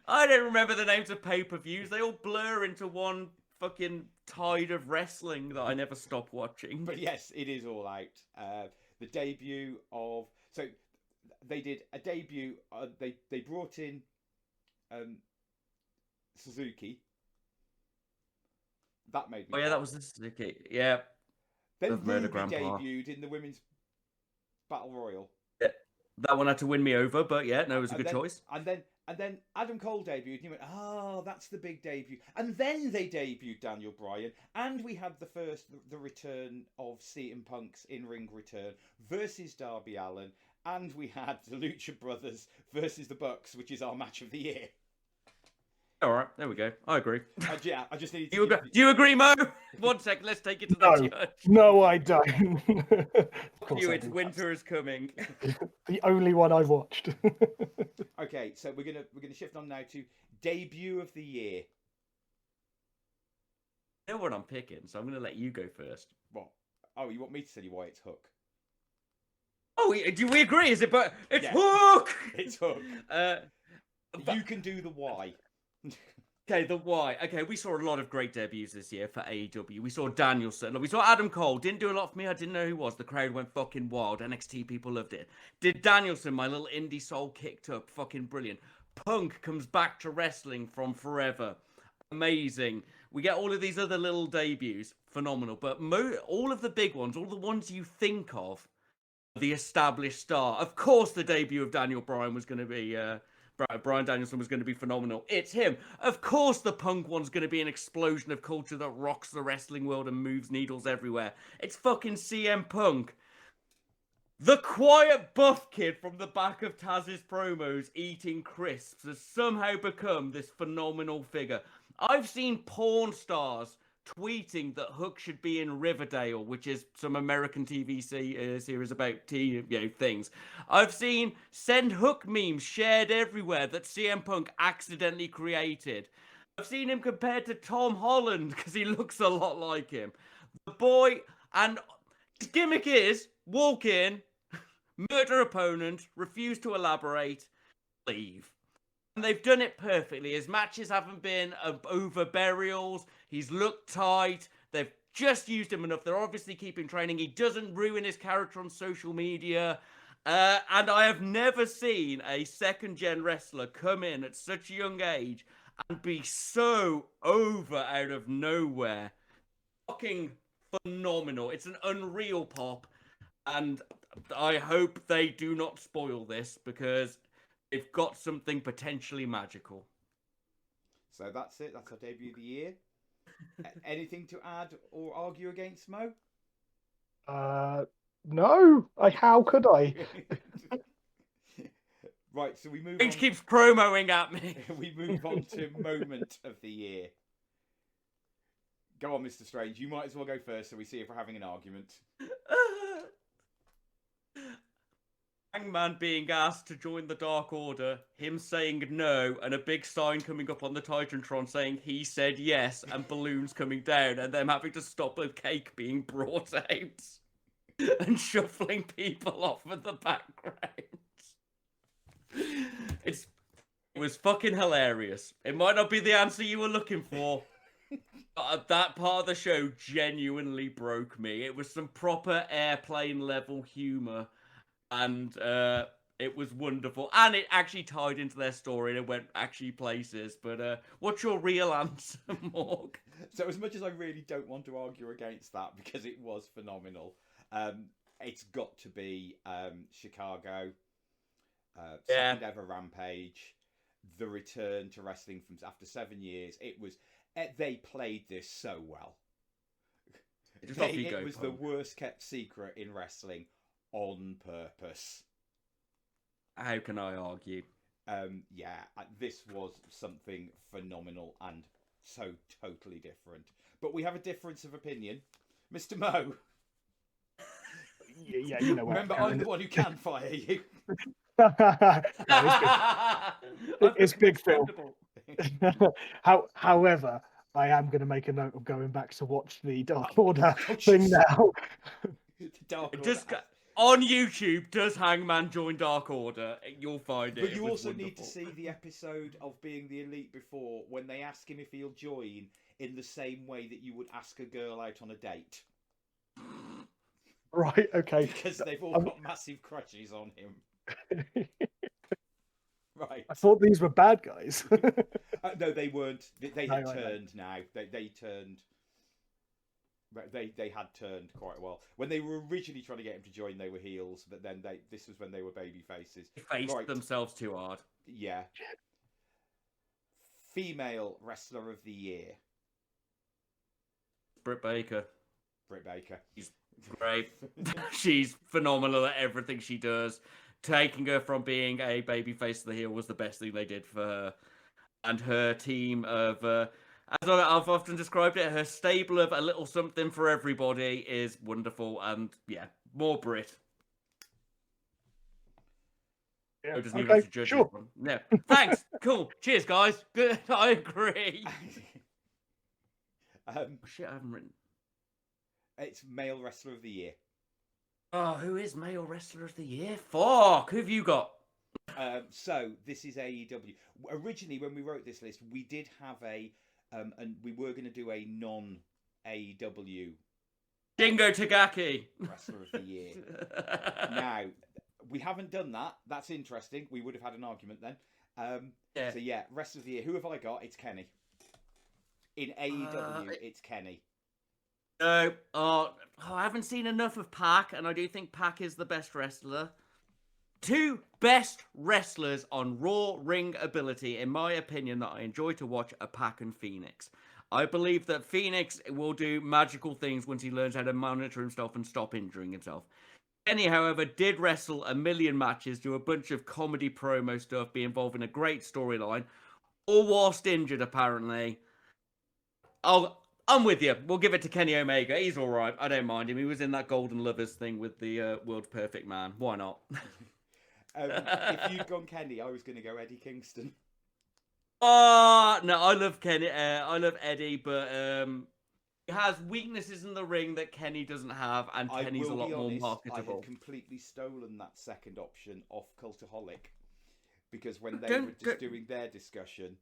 I don't remember the names of pay-per-views. They all blur into one fucking tide of wrestling that I never stop watching. But yes, it is all out. The debut of... So, they did a debut... They brought in Suzuki. That made me... Oh, yeah, that was the Suzuki. Yeah. Then Ruby debuted in the Women's Battle Royal. Yeah. That one had to win me over, but yeah, no, it was a good choice. And then Adam Cole debuted, and you went, oh, that's the big debut. And then they debuted Daniel Bryan, and we had the return of CM Punk's in-ring return versus Darby Allin, and we had the Lucha Brothers versus the Bucks, which is our match of the year. All right, there we go. I agree. Yeah, I just need to... Do you agree, Mo? 1 second, let's take it to the judge. No, I don't. It's winter is coming. The only one I've watched. Okay, so we're gonna shift on now to debut of the year. I know what I'm picking, so I'm gonna let you go first. What? Oh, you want me to tell you why it's Hook? Oh, do we agree? Is it? But it's Hook. It's Hook. You can do the why. Okay, the why. Okay, we saw a lot of great debuts this year for AEW. We saw Danielson. We saw Adam Cole. Didn't do a lot for me. I didn't know who he was. The crowd went fucking wild. NXT people loved it. Did Danielson, my little indie soul, kicked up. Fucking brilliant. Punk comes back to wrestling from forever. Amazing. We get all of these other little debuts. Phenomenal. But all of the big ones, all the ones you think of, the established star. Of course, the debut of Daniel Bryan was going to be... Bryan Danielson was going to be phenomenal. It's him. Of course the Punk one's going to be an explosion of culture that rocks the wrestling world and moves needles everywhere. It's fucking CM Punk. The quiet buff kid from the back of Taz's promos eating crisps has somehow become this phenomenal figure. I've seen porn stars tweeting that Hook should be in Riverdale, which is some American TV series about things. I've seen send Hook memes shared everywhere that CM Punk accidentally created. I've seen him compared to Tom Holland because he looks a lot like him. The boy, and the gimmick is walk in, murder opponent, refuse to elaborate, leave. And they've done it perfectly. His matches haven't been over burials. He's looked tight. They've just used him enough. They're obviously keeping training. He doesn't ruin his character on social media. And I have never seen a second-gen wrestler come in at such a young age and be so over out of nowhere. Fucking phenomenal. It's an unreal pop. And I hope they do not spoil this because... they've got something potentially magical. So that's it. That's our debut of the year. Anything to add or argue against, Mo? No. How could I? Right, so we move on. He keeps promoing at me. We move on to moment of the year. Go on, Mr. Strange. You might as well go first so we see if we're having an argument. Hangman being asked to join the Dark Order, him saying no, and a big sign coming up on the Titantron saying he said yes, and balloons coming down, and them having to stop a cake being brought out, and shuffling people off in the background. It was fucking hilarious. It might not be the answer you were looking for, but that part of the show genuinely broke me. It was some proper airplane level humour. And it was wonderful. And it actually tied into their story and it went actually places. But what's your real answer, Morg? So as much as I really don't want to argue against that because it was phenomenal, it's got to be Chicago, second ever Rampage, the return to wrestling from after 7 years. It was... they played this so well. Just off you It go, was the worst kept secret in wrestling on purpose. How can I argue? This was something phenomenal and so totally different. But we have a difference of opinion. Mr. Mo. Yeah, you know what. Remember, I'm the one who can fire you. No, it's big Phil. However, I am going to make a note of going back to watch the Dark Order thing now. Dark Order. Just on YouTube, does Hangman join Dark Order? You'll find it. But you It was also wonderful. need to see the episode of Being the Elite before, when they ask him if he'll join in the same way that you would ask a girl out on a date. Right, okay. Because they've all got massive crutches on him. Right. I thought these were bad guys. No, they weren't. They No, had I know. turned now. They turned. They had turned quite a while. When they were originally trying to get him to join, they were heels, but then this was when they were baby faces. They faced themselves too hard. Yeah. Female Wrestler of the Year. Britt Baker. Britt Baker. She's great. She's phenomenal at everything she does. Taking her from being a babyface to the heel was the best thing they did for her. And her team of, as I've often described it, her stable of a little something for everybody is wonderful. And yeah, more Brit. Yeah, Oh, doesn't even okay, have to judge sure. everyone. No. Thanks. Cool. Cheers, guys. Good. I agree. Shit, I haven't written. It's Male Wrestler of the Year. Oh, who is Male Wrestler of the Year? Fuck. Who have you got? So this is AEW. Originally, when we wrote this list, we did have and we were going to do a non-AEW Shingo Tagaki. Wrestler of the Year. Now, we haven't done that. That's interesting. We would have had an argument then. Yeah. So yeah, Wrestler of the Year. Who have I got? It's Kenny. In AEW, it's Kenny. No, I haven't seen enough of Pac, and I do think Pac is the best wrestler. Two best wrestlers on Raw ring ability, in my opinion, that I enjoy to watch are Pac and Phoenix. I believe that Phoenix will do magical things once he learns how to monitor himself and stop injuring himself. Kenny, however, did wrestle a million matches, do a bunch of comedy promo stuff, be involved in a great storyline, all whilst injured, apparently. I'm with you. We'll give it to Kenny Omega. He's all right. I don't mind him. He was in that Golden Lovers thing with the World's Perfect Man. Why not? If you'd gone Kenny, I was going to go Eddie Kingston. No, I love Kenny. I love Eddie, but he has weaknesses in the ring that Kenny doesn't have, and Kenny's a lot more marketable. I had completely stolen that second option off Cultaholic, because when they were just doing their discussion,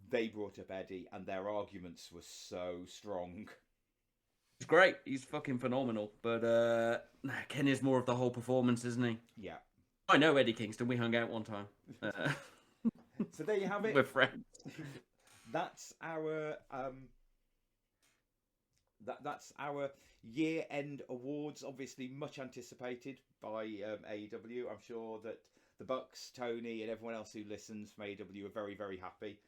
they brought up Eddie, and their arguments were so strong. He's great. He's fucking phenomenal. But Kenny's more of the whole performance, isn't he? Yeah. I know Eddie Kingston. We hung out one time. So there you have it. We're friends. That's our that's our year-end awards. Obviously, much anticipated by AEW. I'm sure that the Bucks, Tony, and everyone else who listens from AEW are very, very happy.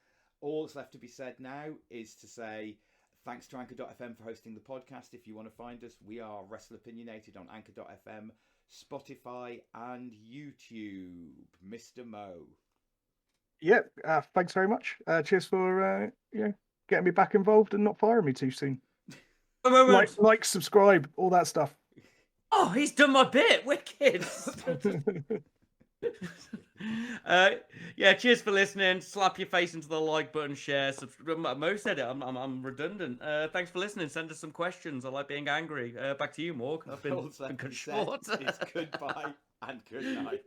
All that's left to be said now is to say thanks to Anchor.fm for hosting the podcast. If you want to find us, we are Wrestleopinionated on Anchor.fm, Spotify, and YouTube. Mr. Mo. Yep. Thanks very much. Cheers for getting me back involved and not firing me too soon. Like, subscribe, all that stuff. Oh, he's done my bit. Wicked. Yeah, cheers for listening. Slap your face into the like button, share, subscribe. Mo said it. I'm redundant. Thanks for listening. Send us some questions. I like being angry. Back to you, Morg. I've been short. It's goodbye and good night.